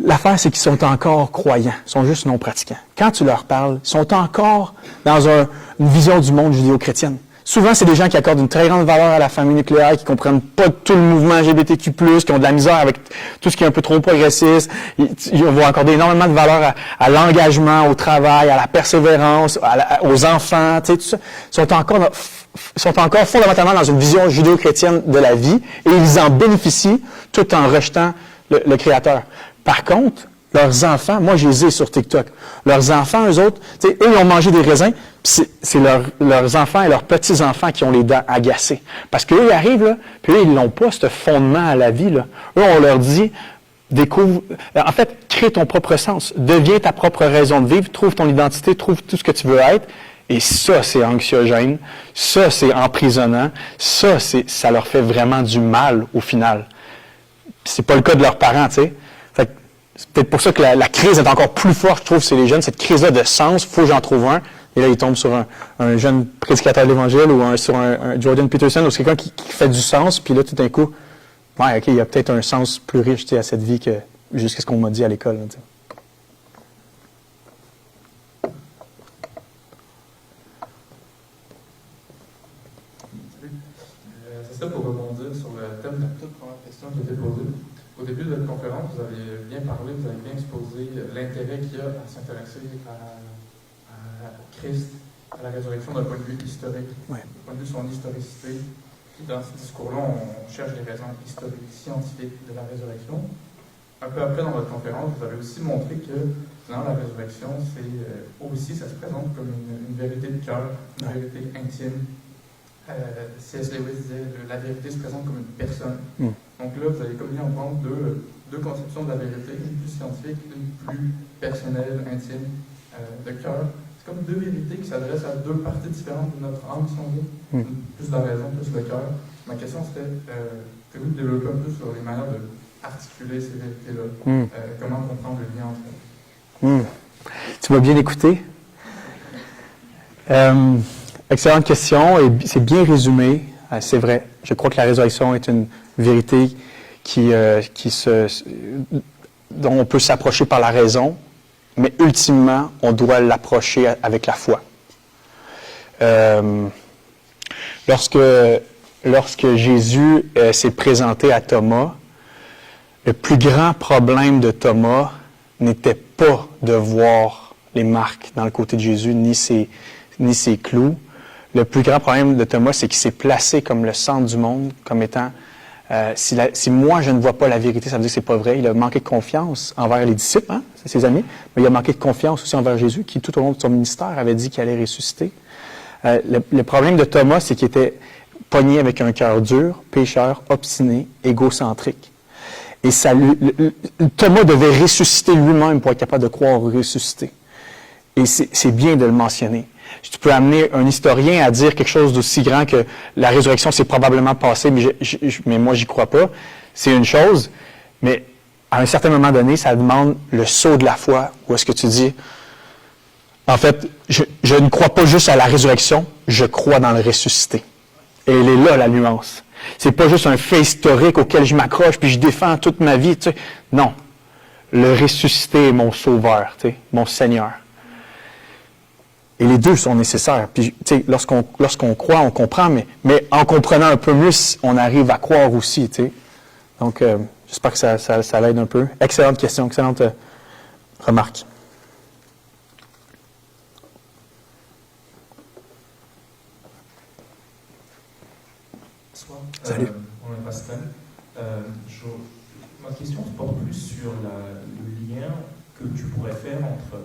l'affaire, c'est qu'ils sont encore croyants, ils sont juste non pratiquants. Quand tu leur parles, ils sont encore dans une vision du monde judéo-chrétienne. Souvent, c'est des gens qui accordent une très grande valeur à la famille nucléaire, qui comprennent pas tout le mouvement LGBTQ+, qui ont de la misère avec tout ce qui est un peu trop progressiste. Ils vont accorder énormément de valeur à l'engagement, au travail, à la persévérance, aux enfants, tu sais, tout ça. Ils sont encore fondamentalement dans une vision judéo-chrétienne de la vie et ils en bénéficient tout en rejetant le Créateur. Par contre, leurs enfants, moi je les ai sur TikTok, leurs enfants, eux autres, tu sais, eux ils ont mangé des raisins, puis c'est leurs enfants et leurs petits-enfants qui ont les dents agacées. Parce qu'eux, ils arrivent, là, puis eux, ils n'ont pas ce fondement à la vie, là. Eux, on leur dit, crée ton propre sens, deviens ta propre raison de vivre, trouve ton identité, trouve tout ce que tu veux être. Et ça, c'est anxiogène, ça, c'est emprisonnant, ça leur fait vraiment du mal au final. C'est pas le cas de leurs parents, tu sais. Fait que c'est peut-être pour ça que la crise est encore plus forte, je trouve, chez les jeunes, cette crise-là de sens, il faut que j'en trouve un. Et là, ils tombent sur un jeune prédicateur de l'Évangile ou sur un Jordan Peterson ou c'est quelqu'un qui fait du sens, puis là, tout d'un coup, ouais, OK, il y a peut-être un sens plus riche, tu sais, à cette vie que juste ce qu'on m'a dit à l'école, tu sais. Oui. C'est ça pour rebondir sur le thème de la toute première question qui a été posée. Au début de votre conférence, vous avez bien parlé, vous avez bien exposé l'intérêt qu'il y a à s'intéresser à Christ, à la résurrection d'un point de vue historique, d'un point de vue de son historicité. Puis dans ce discours-là, on cherche les raisons historiques, scientifiques de la résurrection. Un peu après, dans votre conférence, vous avez aussi montré que dans la résurrection, ça se présente comme une vérité de cœur, une vérité intime. C.S. Lewis disait la vérité se présente comme une personne. Donc là, vous avez comme mis en compte deux conceptions de la vérité, une plus scientifique, une plus personnelle, intime, de cœur. C'est comme deux vérités qui s'adressent à deux parties différentes de notre âme, si on veut. Plus la raison, plus le cœur. Ma question serait que vous développez un peu sur les manières d'articuler ces vérités-là. Comment comprendre le lien entre elles. Tu m'as bien écouté. Excellente question et c'est bien résumé. C'est vrai. Je crois que la résurrection est une vérité dont on peut s'approcher par la raison, mais ultimement, on doit l'approcher avec la foi. Lorsque Jésus s'est présenté à Thomas, le plus grand problème de Thomas n'était pas de voir les marques dans le côté de Jésus, ni ses clous. Le plus grand problème de Thomas, c'est qu'il s'est placé comme le centre du monde, comme étant, si moi je ne vois pas la vérité, ça veut dire que c'est pas vrai. Il a manqué de confiance envers les disciples, ses amis, mais il a manqué de confiance aussi envers Jésus, qui tout au long de son ministère avait dit qu'il allait ressusciter. Le problème de Thomas, c'est qu'il était pogné avec un cœur dur, pécheur, obstiné, égocentrique. Et Thomas devait ressusciter lui-même pour être capable de croire au ressuscité. Et c'est bien de le mentionner. Tu peux amener un historien à dire quelque chose d'aussi grand que la résurrection s'est probablement passée, mais moi, j'y crois pas. C'est une chose, mais à un certain moment donné, ça demande le saut de la foi, où est-ce que tu dis, en fait, je ne crois pas juste à la résurrection, je crois dans le ressuscité. Et elle est là, la nuance. C'est pas juste un fait historique auquel je m'accroche puis je défends toute ma vie, tu sais. Non. Le ressuscité est mon sauveur, tu sais, mon Seigneur. Et les deux sont nécessaires. Puis, tu sais, lorsqu'on croit, on comprend, mais en comprenant un peu mieux, on arrive à croire aussi, tu sais. Donc, j'espère que ça l'aide un peu. Excellente question, excellente remarque. Salut. On est Pascal. Ma question se porte plus sur le lien que vous pourriez faire entre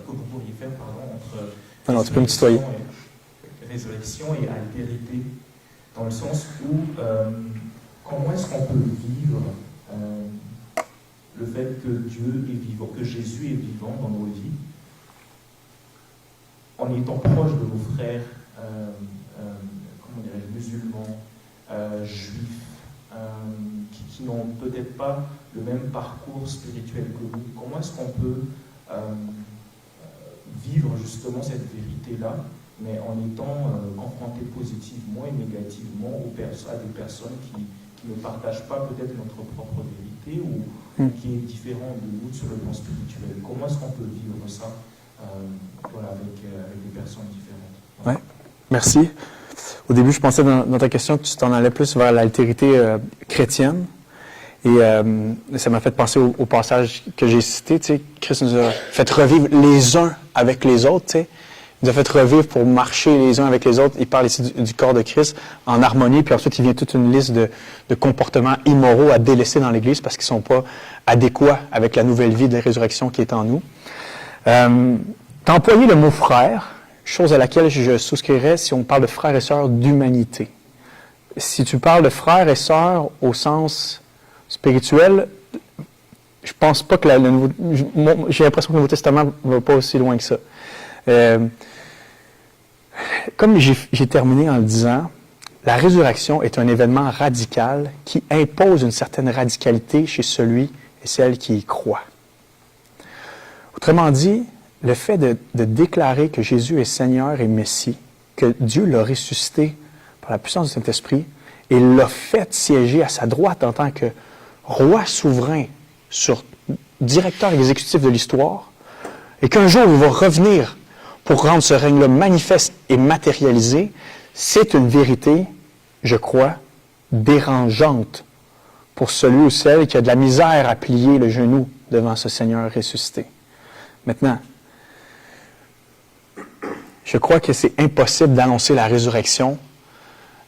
non, tu peux me tutoyer. Résurrection et altérité, dans le sens où comment est-ce qu'on peut vivre le fait que Dieu est vivant, que Jésus est vivant dans nos vies, en étant proche de nos frères, musulmans, juifs, qui n'ont peut-être pas le même parcours spirituel que nous. Comment est-ce qu'on peut vivre justement cette vérité-là, mais en étant confronté positivement et négativement à des personnes qui ne partagent pas peut-être notre propre vérité ou qui est différent de nous sur le plan spirituel. Comment est-ce qu'on peut vivre ça avec des personnes différentes? Oui, merci. Au début, je pensais dans ta question que tu t'en allais plus vers l'altérité chrétienne. Et ça m'a fait penser au passage que j'ai cité. Tu sais, Christ nous a fait revivre les uns avec les autres. Tu sais. Il nous a fait revivre pour marcher les uns avec les autres. Il parle ici du corps de Christ en harmonie. Puis ensuite, il vient toute une liste de comportements immoraux à délaisser dans l'Église parce qu'ils ne sont pas adéquats avec la nouvelle vie de la résurrection qui est en nous. Tu as employé le mot « frère », chose à laquelle je souscrirais si on parle de frères et sœurs d'humanité. Si tu parles de frères et sœurs au sens spirituel, je pense pas que j'ai l'impression que le Nouveau Testament ne va pas aussi loin que ça. Comme j'ai terminé en le disant, la résurrection est un événement radical qui impose une certaine radicalité chez celui et celle qui y croit. Autrement dit, le fait de déclarer que Jésus est Seigneur et Messie, que Dieu l'a ressuscité par la puissance du Saint-Esprit et l'a fait siéger à sa droite en tant que roi souverain, directeur exécutif de l'histoire, et qu'un jour il va revenir pour rendre ce règne-là manifeste et matérialisé, c'est une vérité je crois, dérangeante pour celui ou celle qui a de la misère à plier le genou devant ce Seigneur ressuscité. Maintenant, je crois que c'est impossible d'annoncer la résurrection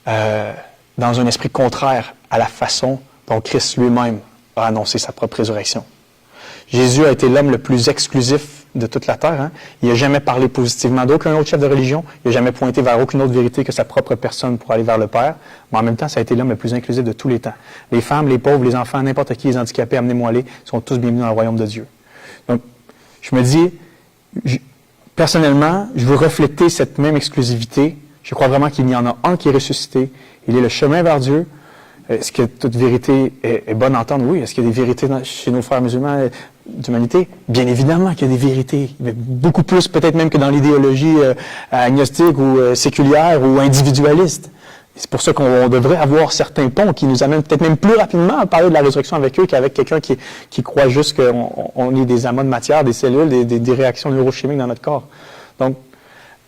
dans un esprit contraire à la façon dont Christ lui-même a annoncé sa propre résurrection. Jésus a été l'homme le plus exclusif de toute la terre. Hein? Il n'a jamais parlé positivement d'aucun autre chef de religion. Il n'a jamais pointé vers aucune autre vérité que sa propre personne pour aller vers le Père. Mais en même temps, ça a été l'homme le plus inclusif de tous les temps. Les femmes, les pauvres, les enfants, n'importe qui, les handicapés, amenez-moi-les, sont tous bienvenus dans le royaume de Dieu. Donc, je me dis, personnellement, je veux refléter cette même exclusivité. Je crois vraiment qu'il y en a un qui est ressuscité. Il est le chemin vers Dieu. Est-ce que toute vérité est bonne à entendre? Oui. Est-ce qu'il y a des vérités chez nos frères musulmans d'humanité? Bien évidemment qu'il y a des vérités. Beaucoup plus peut-être même que dans l'idéologie agnostique ou séculière ou individualiste. C'est pour ça qu'on devrait avoir certains ponts qui nous amènent peut-être même plus rapidement à parler de la résurrection avec eux qu'avec quelqu'un qui croit juste qu'on est des amas de matière, des cellules, des réactions neurochimiques dans notre corps. Donc,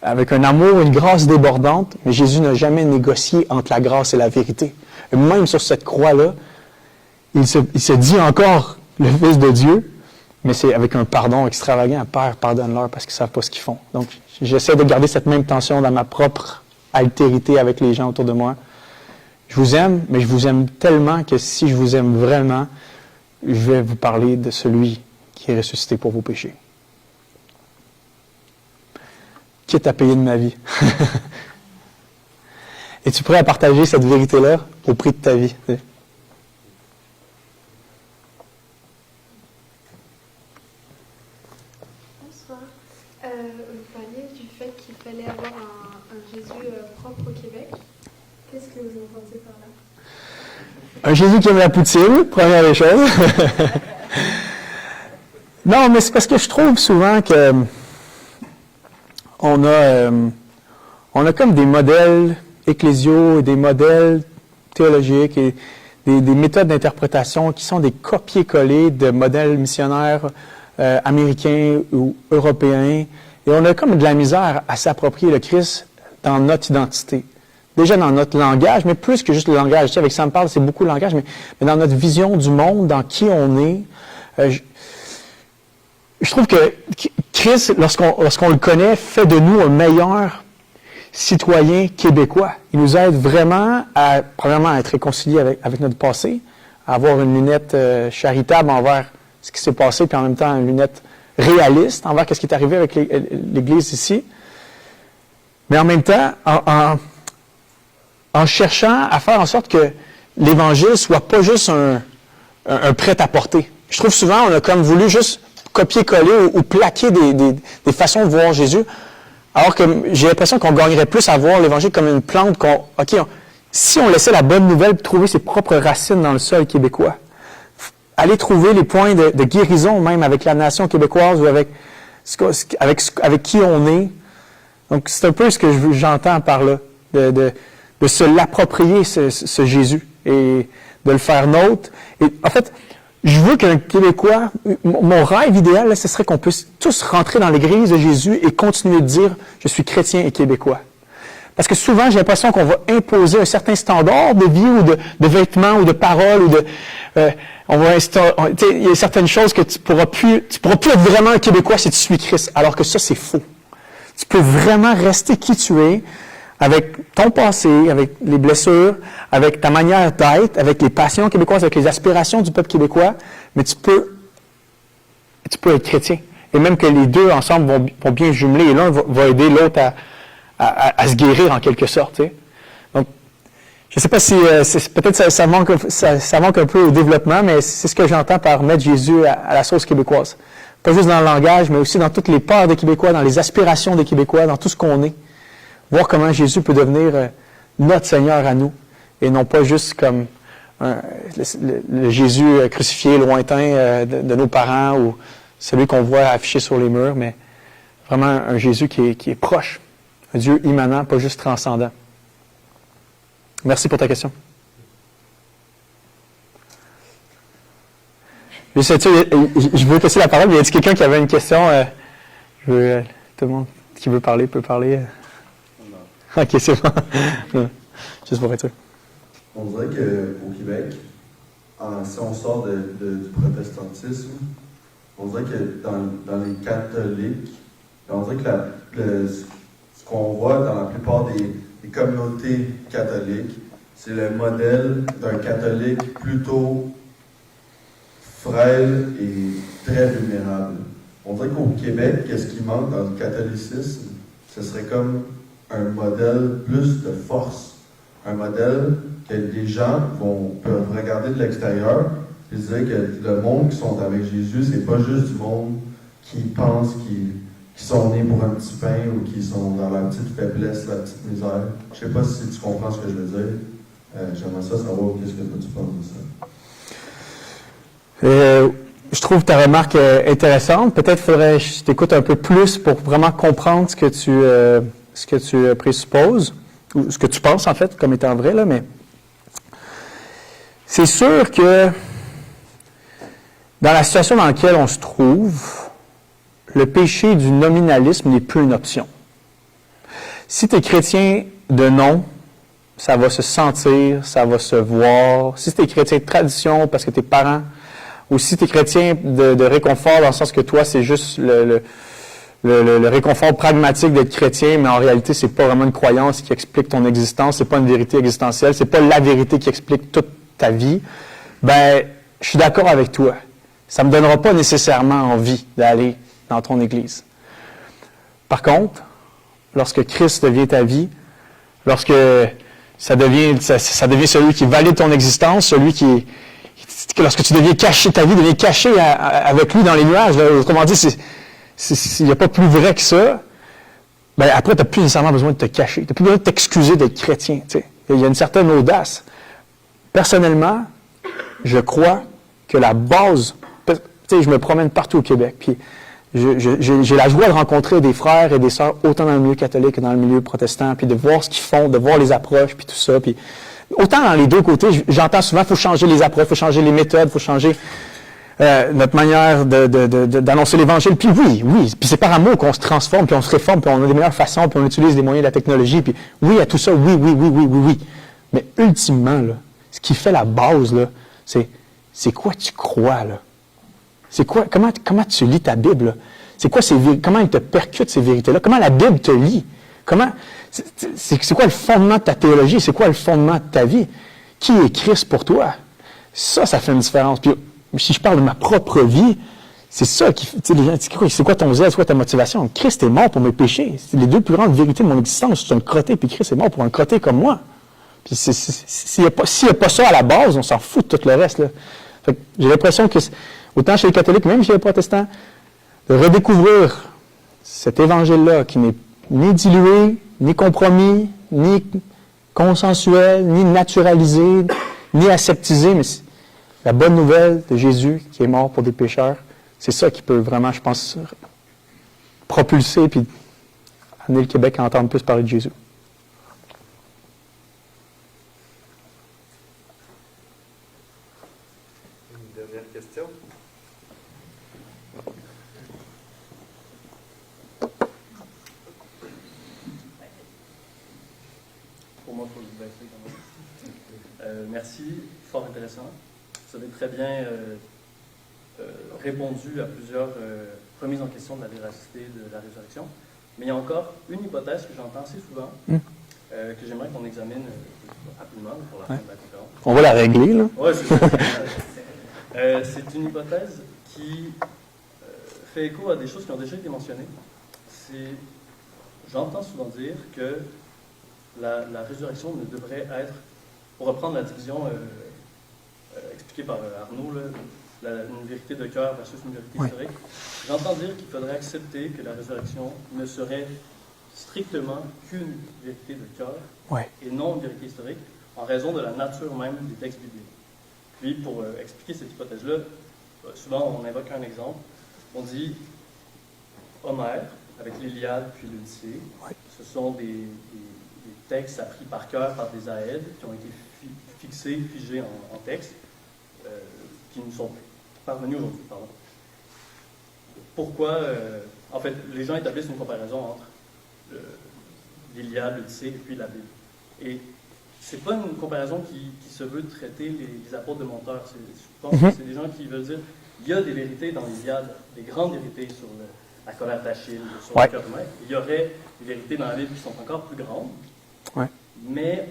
avec un amour, une grâce débordante, mais Jésus n'a jamais négocié entre la grâce et la vérité. Et même sur cette croix-là, il se dit encore le Fils de Dieu, mais c'est avec un pardon extravagant. Père, pardonne-leur parce qu'ils ne savent pas ce qu'ils font. Donc, j'essaie de garder cette même tension dans ma propre altérité avec les gens autour de moi. Je vous aime, mais je vous aime tellement que si je vous aime vraiment, je vais vous parler de celui qui est ressuscité pour vos péchés. Quitte à payer de ma vie. Es-tu prêt à partager cette vérité-là au prix de ta vie? Bonsoir. Vous parliez du fait qu'il fallait avoir un Jésus propre au Québec. Qu'est-ce que vous en pensez par là? Un Jésus qui aime la poutine, première des choses. Non, mais c'est parce que je trouve souvent que on a comme des modèles ecclésiaux, des modèles théologiques et des méthodes d'interprétation qui sont des copier-coller de modèles missionnaires américains ou européens. Et on a comme de la misère à s'approprier le Christ dans notre identité. Déjà dans notre langage, mais plus que juste le langage. Tu sais, avec Sam parle, c'est beaucoup le langage, mais dans notre vision du monde, dans qui on est. Je trouve que Christ, lorsqu'on le connaît, fait de nous un meilleur citoyen québécois. Il nous aide vraiment premièrement, à être réconciliés avec notre passé, à avoir une lunette charitable envers ce qui s'est passé, puis en même temps une lunette réaliste envers ce qui est arrivé avec l'Église ici. Mais en même temps, en cherchant à faire en sorte que l'Évangile soit pas juste un prêt-à-porter. Je trouve souvent, on a comme voulu juste copier-coller ou plaquer des façons de voir Jésus, alors que j'ai l'impression qu'on gagnerait plus à voir l'Évangile comme une plante si on laissait la bonne nouvelle trouver ses propres racines dans le sol québécois, aller trouver les points de guérison même avec la nation québécoise ou avec qui on est. Donc, c'est un peu ce que j'entends par là, de se l'approprier, ce Jésus, et de le faire nôtre. Et en fait, je veux qu'un Québécois, mon rêve idéal, là, ce serait qu'on puisse tous rentrer dans l'église de Jésus et continuer de dire « Je suis chrétien et québécois ». Parce que souvent, j'ai l'impression qu'on va imposer un certain standard de vie ou de vêtements ou de paroles ou il y a certaines choses que tu pourras plus être vraiment un Québécois si tu suis Christ, alors que ça, c'est faux. Tu peux vraiment rester qui tu es, avec ton passé, avec les blessures, avec ta manière d'être, avec les passions québécoises, avec les aspirations du peuple québécois, mais tu peux être chrétien. Et même que les deux ensemble vont bien jumeler, et l'un va aider l'autre à se guérir en quelque sorte. Tu sais. Donc, je ne sais pas si peut-être ça manque un peu au développement, mais c'est ce que j'entends par mettre Jésus à la sauce québécoise. Pas juste dans le langage, mais aussi dans toutes les peurs des Québécois, dans les aspirations des Québécois, dans tout ce qu'on est. Voir comment Jésus peut devenir notre Seigneur à nous, et non pas juste comme le Jésus crucifié lointain de nos parents ou celui qu'on voit affiché sur les murs, mais vraiment un Jésus qui est proche, un Dieu immanent, pas juste transcendant. Merci pour ta question. Je veux passer la parole, mais y a-t-il quelqu'un qui avait une question? Tout le monde qui veut parler peut parler. Ok, c'est bon. Juste pour être sûr. on dirait qu'au Québec, si on sort du protestantisme, on dirait que dans les catholiques, on dirait que ce qu'on voit dans la plupart des communautés catholiques, c'est le modèle d'un catholique plutôt frêle et très vulnérable. On dirait qu'au Québec, qu'est-ce qui manque dans le catholicisme? Ce serait comme un modèle plus de force. Un modèle que les gens peuvent regarder de l'extérieur et se dire que le monde qui sont avec Jésus, c'est pas juste du monde qui pense qu'ils sont nés pour un petit pain ou qui sont dans la petite faiblesse, la petite misère. Je sais pas si tu comprends ce que je veux dire. J'aimerais ça savoir qu'est-ce que toi tu penses de ça. Je trouve ta remarque intéressante. Peut-être faudrait que je t'écoute un peu plus pour vraiment comprendre ce que tu présupposes, ou ce que tu penses en fait comme étant vrai, là, mais c'est sûr que dans la situation dans laquelle on se trouve, le péché du nominalisme n'est plus une option. Si tu es chrétien de nom, ça va se sentir, ça va se voir. Si tu es chrétien de tradition parce que tes parents, ou si tu es chrétien de réconfort dans le sens que toi, c'est juste le réconfort pragmatique d'être chrétien, mais en réalité, c'est pas vraiment une croyance qui explique ton existence, c'est pas une vérité existentielle, c'est pas la vérité qui explique toute ta vie, ben, je suis d'accord avec toi. Ça me donnera pas nécessairement envie d'aller dans ton église. Par contre, lorsque Christ devient ta vie, lorsque ça devient celui qui valide ton existence, celui lorsque tu deviens caché, ta vie devient cachée avec lui dans les nuages, là, autrement dit, il n'y a pas plus vrai que ça, ben après, tu n'as plus nécessairement besoin de te cacher. Tu n'as plus besoin de t'excuser d'être chrétien. T'sais. Il y a une certaine audace. Personnellement, je crois que la base, je me promène partout au Québec, puis j'ai la joie de rencontrer des frères et des sœurs, autant dans le milieu catholique que dans le milieu protestant, puis de voir ce qu'ils font, de voir les approches, puis tout ça. Puis autant dans les deux côtés, j'entends souvent, il faut changer les approches, il faut changer les méthodes, il faut changer notre manière d'annoncer l'Évangile. Puis oui, puis c'est par amour qu'on se transforme, puis on se réforme, puis on a des meilleures façons, puis on utilise les moyens de la technologie, puis oui à tout ça, oui. Mais ultimement, là, ce qui fait la base, là, c'est quoi tu crois, là? C'est quoi, comment tu lis ta Bible, là? C'est quoi comment elle te percute ces vérités-là? Comment la Bible te lit? C'est quoi le fondement de ta théologie? C'est quoi le fondement de ta vie? Qui est Christ pour toi? Ça fait une différence. Puis, si je parle de ma propre vie, c'est ça qui, les gens disent, c'est quoi ton zèle, c'est quoi ta motivation? Christ est mort pour mes péchés. C'est les deux plus grandes vérités de mon existence. Je suis un crotté, puis Christ est mort pour un crotté comme moi. Puis s'il n'y a pas ça à la base, on s'en fout de tout le reste, là. Fait que j'ai l'impression que, autant chez les catholiques, même chez les protestants, de redécouvrir cet évangile-là qui n'est ni dilué, ni compromis, ni consensuel, ni naturalisé, ni aseptisé, mais la bonne nouvelle de Jésus qui est mort pour des pécheurs, c'est ça qui peut vraiment, je pense, propulser puis amener le Québec à entendre plus parler de Jésus. Une dernière question? Pour moi, il faut le baisser quand même. Merci, fort intéressant. Vous avez très bien répondu à plusieurs remises en question de la véracité de la résurrection. Mais il y a encore une hypothèse que j'entends assez souvent, que j'aimerais qu'on examine rapidement pour la fin de la conférence. On va la régler, là. Oui, c'est ça. C'est une hypothèse qui fait écho à des choses qui ont déjà été mentionnées. J'entends souvent dire que la résurrection ne devrait être, pour reprendre la division expliquée par Arnaud, une vérité de cœur versus une vérité historique, j'entends dire qu'il faudrait accepter que la résurrection ne serait strictement qu'une vérité de cœur et non une vérité historique, en raison de la nature même des textes bibliques. Puis, pour expliquer cette hypothèse-là, souvent on invoque un exemple. On dit Homère, avec l'Iliade puis l'Odyssée, ce sont des textes appris par cœur par des aèdes qui ont été figés en texte, qui nous sont parvenus aujourd'hui. Pourquoi en fait, les gens établissent une comparaison entre l'Iliade, l'Odyssée et puis la Bible. Et c'est pas une comparaison qui se veut traiter les apôtres de menteurs. Je pense que c'est des gens qui veulent dire il y a des vérités dans l'Iliade, des grandes vérités sur la colère d'Achille, sur le cœur humain. Il y aurait des vérités dans la Bible qui sont encore plus grandes. Ouais. Mais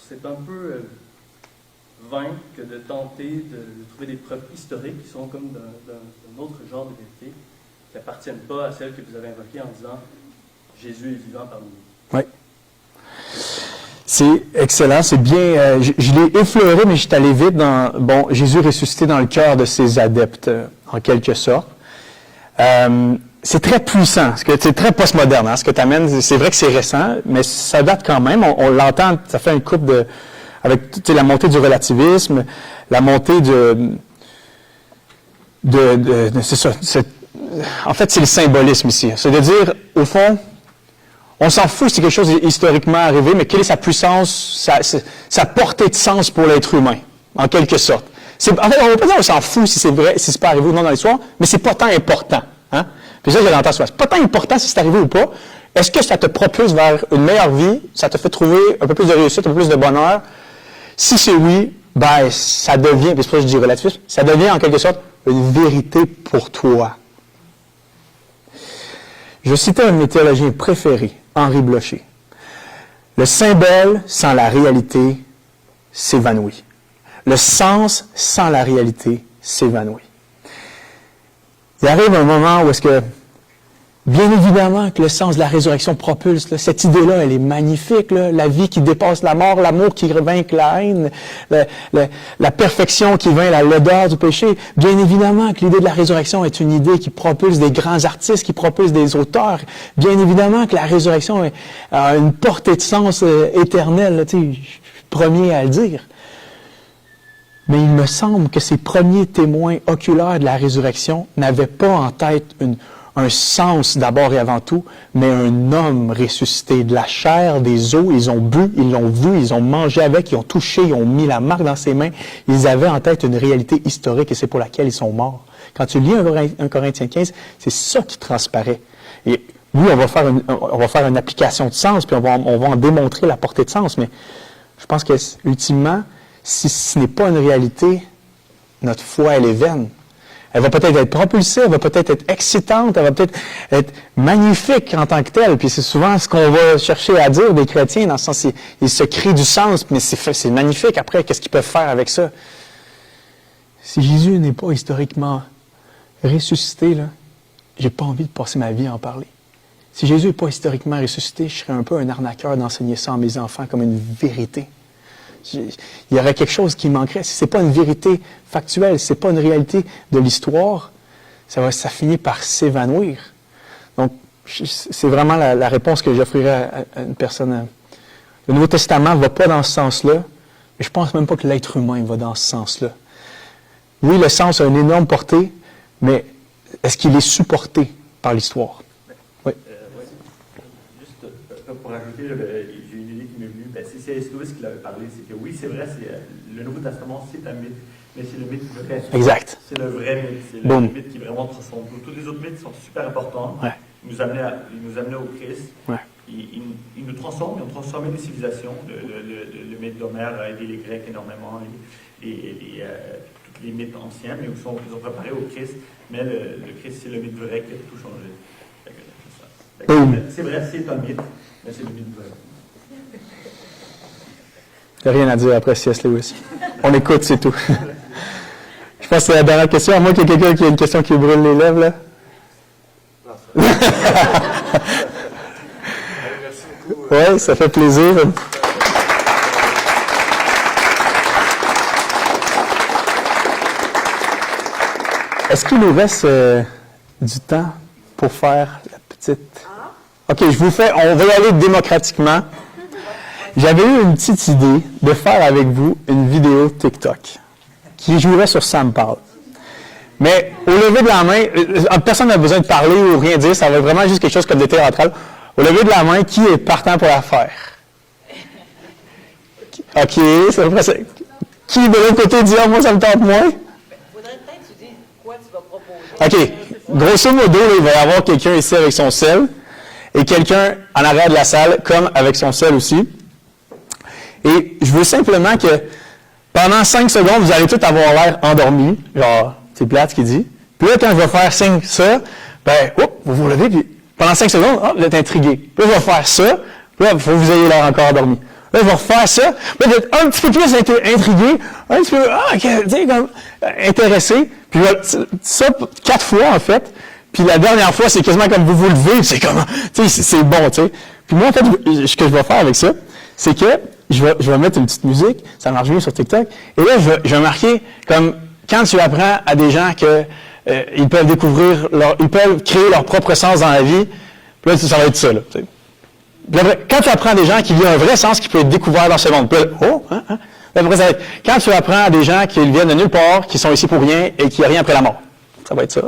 c'est un peu vain que de tenter de trouver des preuves historiques qui sont comme d'un autre genre de vérité, qui n'appartiennent pas à celles que vous avez invoquées en disant Jésus est vivant parmi nous. Oui. C'est excellent, c'est bien. Je l'ai effleuré, mais je suis allé vite dans. Bon, Jésus ressuscité dans le cœur de ses adeptes, en quelque sorte. C'est très puissant, c'est très postmoderne, hein, ce que tu amènes. C'est vrai que c'est récent, mais ça date quand même. On l'entend, ça fait une couple de. Avec la montée du relativisme, la montée c'est ça. En fait, c'est le symbolisme ici. C'est de dire, au fond, on s'en fout si quelque chose est historiquement arrivé, mais quelle est sa puissance, sa portée de sens pour l'être humain, en quelque sorte. En fait, on ne va pas dire on s'en fout si c'est vrai, si c'est pas arrivé ou non dans l'histoire, mais c'est pas tant important. Hein? Puis ça, je l'entends souvent. C'est pas tant important si c'est arrivé ou pas. Est-ce que ça te propulse vers une meilleure vie? Ça te fait trouver un peu plus de réussite, un peu plus de bonheur? Si c'est oui, ben, ça devient, puis c'est pour ça que je dis relativisme, ça devient en quelque sorte une vérité pour toi. Je citais un de mes théologiens préférés, Henri Blocher. Le symbole sans la réalité s'évanouit. Le sens sans la réalité s'évanouit. Il arrive un moment où est-ce que, bien évidemment, que le sens de la résurrection propulse. Là, cette idée-là, elle est magnifique. Là, la vie qui dépasse la mort, l'amour qui vainc la haine, la perfection qui vainc l'odeur du péché. Bien évidemment que l'idée de la résurrection est une idée qui propulse des grands artistes, qui propulse des auteurs. Bien évidemment que la résurrection a une portée de sens éternelle. Là, je suis le premier à le dire. Mais il me semble que ces premiers témoins oculaires de la résurrection n'avaient pas en tête un sens d'abord et avant tout, mais un homme ressuscité de la chair, des os. Ils ont bu, ils l'ont vu, ils ont mangé avec, ils ont touché, ils ont mis la marque dans ses mains. Ils avaient en tête une réalité historique et c'est pour laquelle ils sont morts. Quand tu lis 1 Corinthiens 15, c'est ça qui transparaît. Et oui, on va faire une application de sens, puis on va en démontrer la portée de sens, mais je pense que, ultimement, si ce n'est pas une réalité, notre foi, elle est vaine. Elle va peut-être être propulsée, elle va peut-être être excitante, elle va peut-être être magnifique en tant que telle. Puis c'est souvent ce qu'on va chercher à dire des chrétiens, dans le sens ils se créent du sens, mais c'est magnifique. Après, qu'est-ce qu'ils peuvent faire avec ça? Si Jésus n'est pas historiquement ressuscité, là, j'ai pas envie de passer ma vie à en parler. Si Jésus n'est pas historiquement ressuscité, je serais un peu un arnaqueur d'enseigner ça à mes enfants comme une vérité. Il y aurait quelque chose qui manquerait. Si ce n'est pas une vérité factuelle, si ce n'est pas une réalité de l'histoire, ça finit par s'évanouir. Donc, c'est vraiment la réponse que j'offrirais à une personne. Le Nouveau Testament ne va pas dans ce sens-là, mais je ne pense même pas que l'être humain va dans ce sens-là. Oui, le sens a une énorme portée, mais est-ce qu'il est supporté par l'histoire? Oui. Juste pour ajouter, j'ai une idée qui m'est venue. C'est C.S. Lewis qui l'avait parlé. C'est que oui, c'est vrai, le Nouveau Testament, c'est un mythe, mais c'est le mythe vrai. Exact. C'est le vrai mythe. C'est le mythe qui vraiment transcende. Tous les autres mythes sont super importants. Ouais. Ils nous amenaient au Christ. Ouais. Ils nous transforment, ils ont transformé les civilisations. Le mythe d'Homère a aidé les Grecs énormément, tous les mythes anciens, mais ils ont préparé au Christ. Mais le Christ, c'est le mythe vrai qui a tout changé. C'est vrai, c'est un mythe, mais c'est le mythe vrai. Il n'y a rien à dire après C.S. Lewis. On écoute, c'est tout. Je pense que c'est la dernière question. À moins qu'il y ait quelqu'un qui a une question qui brûle les lèvres, là. Oui, ça fait plaisir. Est-ce qu'il nous reste du temps pour faire la petite... OK, on va y aller démocratiquement. J'avais eu une petite idée de faire avec vous une vidéo TikTok qui jouerait sur Ça me parle. Mais au lever de la main, personne n'a besoin de parler ou rien dire, ça va être vraiment juste quelque chose comme de théâtral. Au lever de la main, qui est partant pour la faire? OK, c'est à peu près ça. Qui de l'autre côté dit « Ah, moi, ça me tente moins? » Faudrait peut-être tu dis quoi tu vas proposer. OK. Grosso modo, il va y avoir quelqu'un ici avec son sel et quelqu'un en arrière de la salle, comme avec son sel aussi. Et je veux simplement que pendant 5 secondes, vous allez tous avoir l'air endormi. Genre, c'est plate ce qu'il dit. Puis là, quand je vais faire signe ça, ben, vous vous levez, puis pendant 5 secondes, vous êtes intrigué. Puis là, je vais faire ça, puis là, il faut que vous ayez l'air encore endormi. Là, je vais refaire ça, puis là, vous êtes un petit peu plus intrigué, un petit peu, comme, intéressé. Puis là, ça, 4 fois, en fait. Puis la dernière fois, c'est quasiment comme vous vous levez, c'est comme, c'est bon, tu sais. Puis moi, en fait, ce que je vais faire avec ça, c'est que je vais mettre une petite musique, ça marche bien sur TikTok, et là, je vais marquer comme, quand tu apprends à des gens que ils peuvent découvrir, ils peuvent créer leur propre sens dans la vie, puis là, ça va être ça, là, tu sais. Puis après, quand tu apprends à des gens qu'il y a un vrai sens qui peut être découvert dans ce monde, puis là, après, ça va être, quand tu apprends à des gens qui viennent de nulle part, qui sont ici pour rien et qu'il n'y a rien après la mort. Ça va être ça.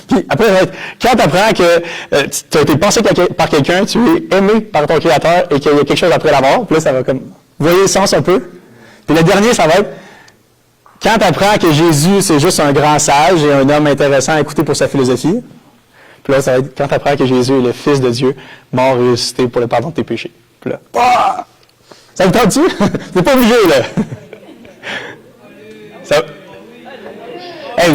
Puis après, ça va être, quand tu apprends que tu as été pensé par quelqu'un, tu es aimé par ton Créateur et qu'il y a quelque chose après la mort, puis là, ça va comme, vous voyez le sens un peu? Puis le dernier, ça va être, quand tu apprends que Jésus, c'est juste un grand sage et un homme intéressant à écouter pour sa philosophie, puis là, ça va être, quand tu apprends que Jésus est le Fils de Dieu, mort et ressuscité pour le pardon de tes péchés. Puis là, ça vous tente-tu? Vous n'êtes pas obligé, là. Ça... Hey,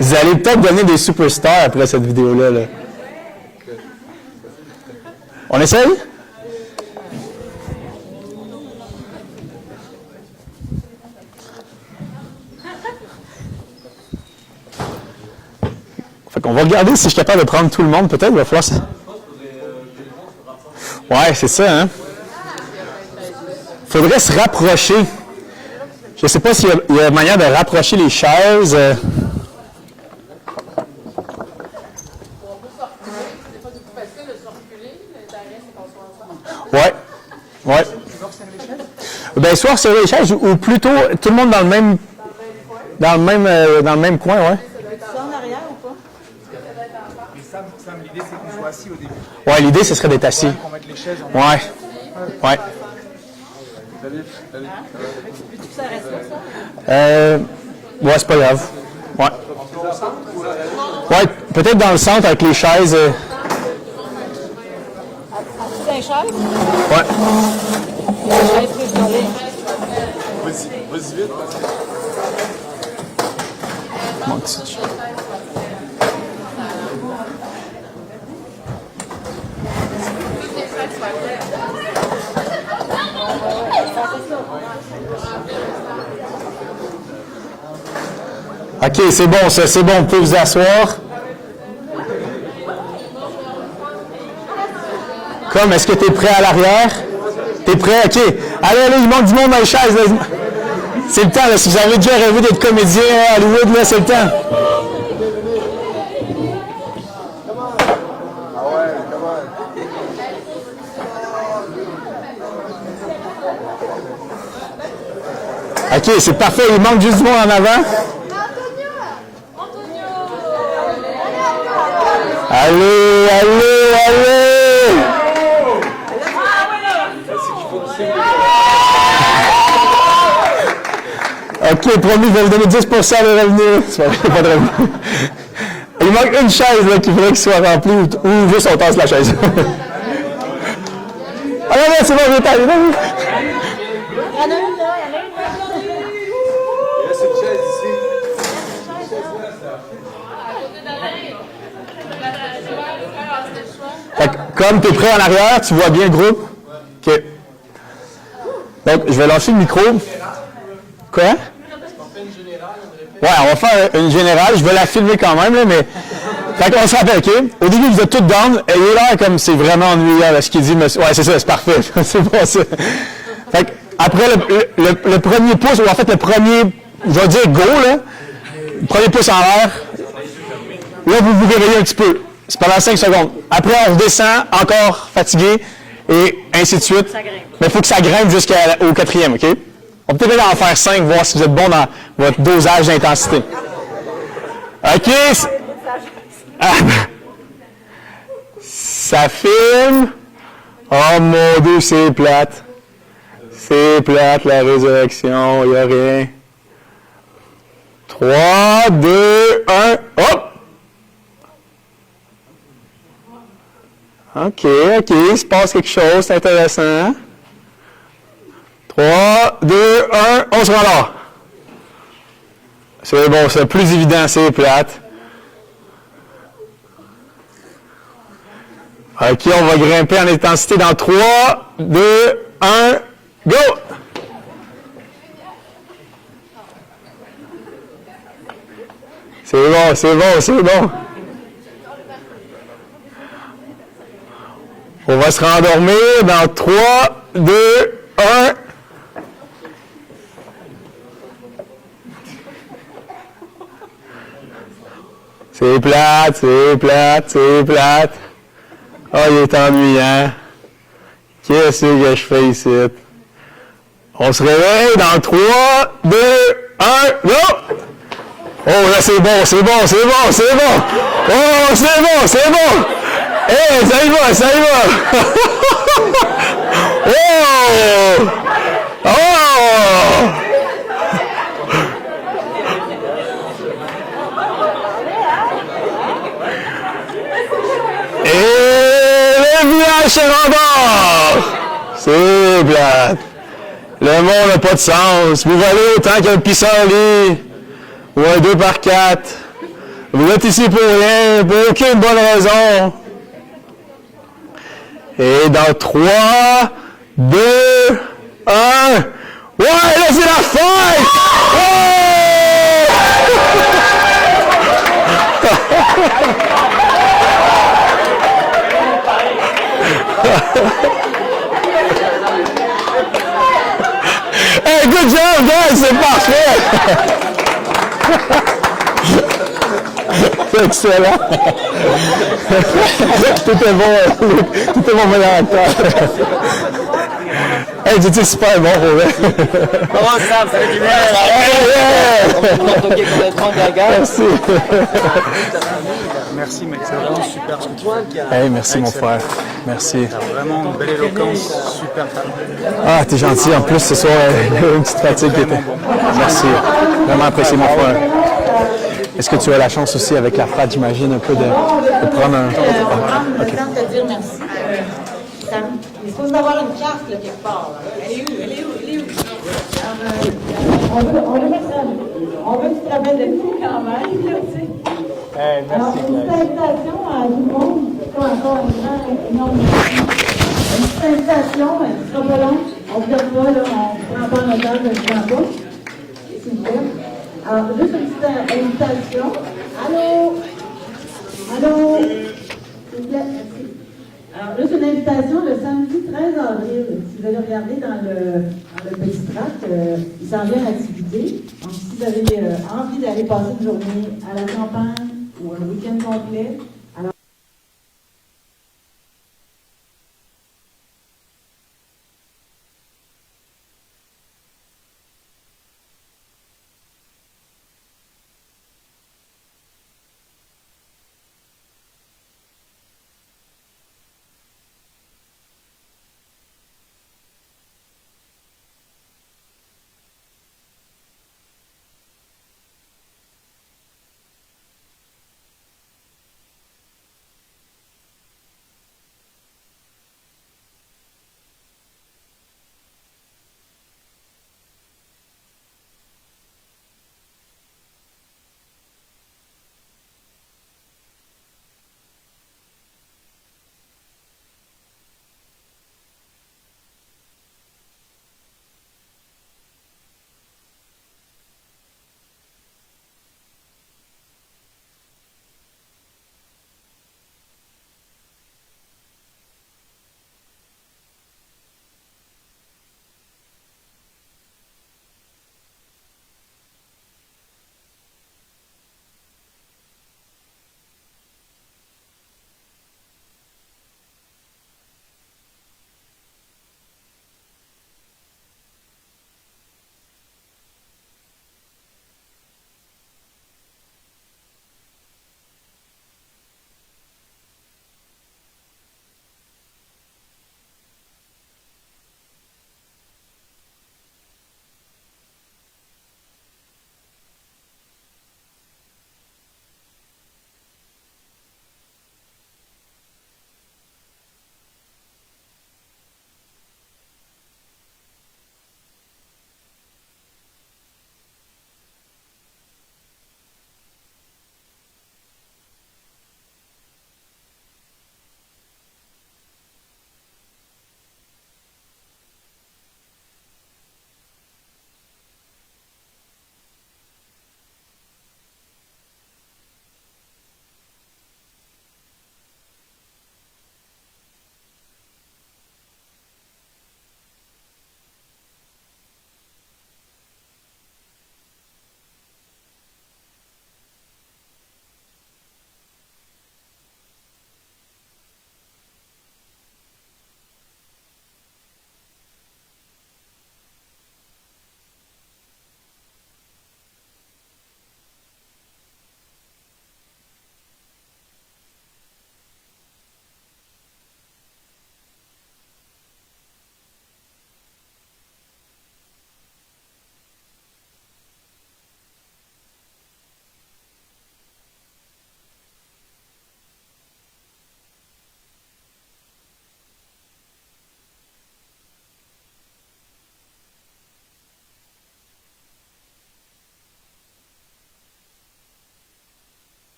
vous allez peut-être donner des superstars après cette vidéo-là. Là. On essaye? Fait qu'on va regarder si je suis capable de prendre tout le monde, peut-être. Il va falloir... Ouais, c'est ça, hein? Il faudrait se rapprocher. Je ne sais pas s'il y a une manière de rapprocher les chaises. Ouais. Ben, soit serrer les chaises ou plutôt tout le monde dans le même coin, ouais. Ça en arrière ou pas? Sam, l'idée c'est qu'on soit assis au début. Ouais, l'idée ce serait d'être assis. Qu'on mette les chaises en Ouais. Ça reste comme ça? Ouais, c'est pas grave. Ouais. Ouais, peut-être dans le centre avec les chaises. C'est un chaise? Ouais. Chaise préparée. Vas-y vite. Mon petit. OK, c'est bon, ça, c'est bon, vous pouvez vous asseoir. Comme, est-ce que tu es prêt à l'arrière? T'es prêt? OK. Allez, il manque du monde dans les chaises. Là. C'est le temps, là. Si vous avez déjà rêvé d'être comédien à Hollywood, là, c'est le temps. OK, c'est parfait. Il manque juste du monde en avant. Allez! OK, promis, je vais vous donner 10% de revenus. C'est pas de revenus. Il manque une chaise là, qu'il faudrait qu'il soit remplie ou juste on tasse la chaise. Ah non, c'est bon, je vais t'arriver. Il y en a une là, il y en a une là. Il reste une chaise ici. Fait que, comme tu es prêt en arrière, tu vois bien le groupe. OK. Donc, je vais lâcher le micro. Quoi? Ouais, on va faire une générale. Je vais la filmer quand même, là, mais... Fait qu'on se rappelle, OK? Au début, vous êtes tous down. Ayez l'air comme c'est vraiment ennuyant, là, ce qu'il dit, monsieur. Ouais, c'est ça, c'est parfait. C'est bon, ça. Fait que, après le premier pouce, ou en fait, le premier, je vais dire go, là. Le premier pouce en l'air. Là, vous vous réveillez un petit peu. C'est pendant 5 secondes. Après, on redescend, encore fatigué, et ainsi de suite. Mais il faut que ça grimpe jusqu'au 4e, OK? On peut peut-être en faire 5, voir si vous êtes bon dans votre dosage d'intensité. OK? Ça filme. Oh mon Dieu, c'est plate. C'est plate, la résurrection. Il n'y a rien. 3, 2, 1. Hop! OK, il se passe quelque chose, c'est intéressant. 3, 2, 1, on se rend là. C'est bon, c'est plus évident, c'est plate. OK, on va grimper en intensité dans 3, 2, 1, go! C'est bon, c'est bon, c'est bon. On va se rendormir dans 3, 2, 1. C'est plate, c'est plate, c'est plate. Ah, il est ennuyant. Qu'est-ce que je fais ici? On se réveille dans 3, 2, 1, go! Oh, là, c'est bon, c'est bon, c'est bon, c'est bon! Oh, c'est bon, c'est bon! Hé, ça y va, ça y va! Oh! Oh! Et le village se rendort! C'est plate. Le monde n'a pas de sens. Vous valez autant qu'un pissenlit ou un 2x4. Vous êtes ici pour rien, pour aucune bonne raison. Et dans 3, 2, 1. Ouais, là, c'est la fête! Hey, good job, guys! C'est parfait! C'est excellent! Tout est bon mélange. Hey, c'était super bon, pour vrai. Comment ça, ça fait du bien? On peut toquer complètement gaga. Merci. Merci, mec, c'est vraiment super ce que tu fais. Hey, merci, mon frère. Merci. T'as vraiment une belle éloquence, super talent. Ah, t'es gentil. En plus, ce soir, une petite fatigue qui était. Merci. Vraiment apprécié, mon frère. Est-ce que tu as la chance aussi, avec la frate, j'imagine, un peu de prendre un... Prendre le temps de te dire merci. Il faut avoir une carte, là, quelque part. Là. Elle est où? Elle est où? Elle est où? Alors, on veut que tu te rappelles de tout quand même, là, tu sais. Hey, merci, alors, une petite invitation à tout le monde. C'est encore un grand, énorme merci. Une petite invitation, ce sera pas long. On ne regarde pas, là, on prend pas notre heure, je ne prends pas. S'il vous plaît. Alors, juste une petite invitation. Allô? Allô? S'il vous plaît, merci. Alors, juste une invitation le samedi 13 avril. Si vous allez regarder dans le petit tract, il s'en vient l'activité. Donc, si vous avez envie d'aller passer une journée à la campagne ou un week-end complet,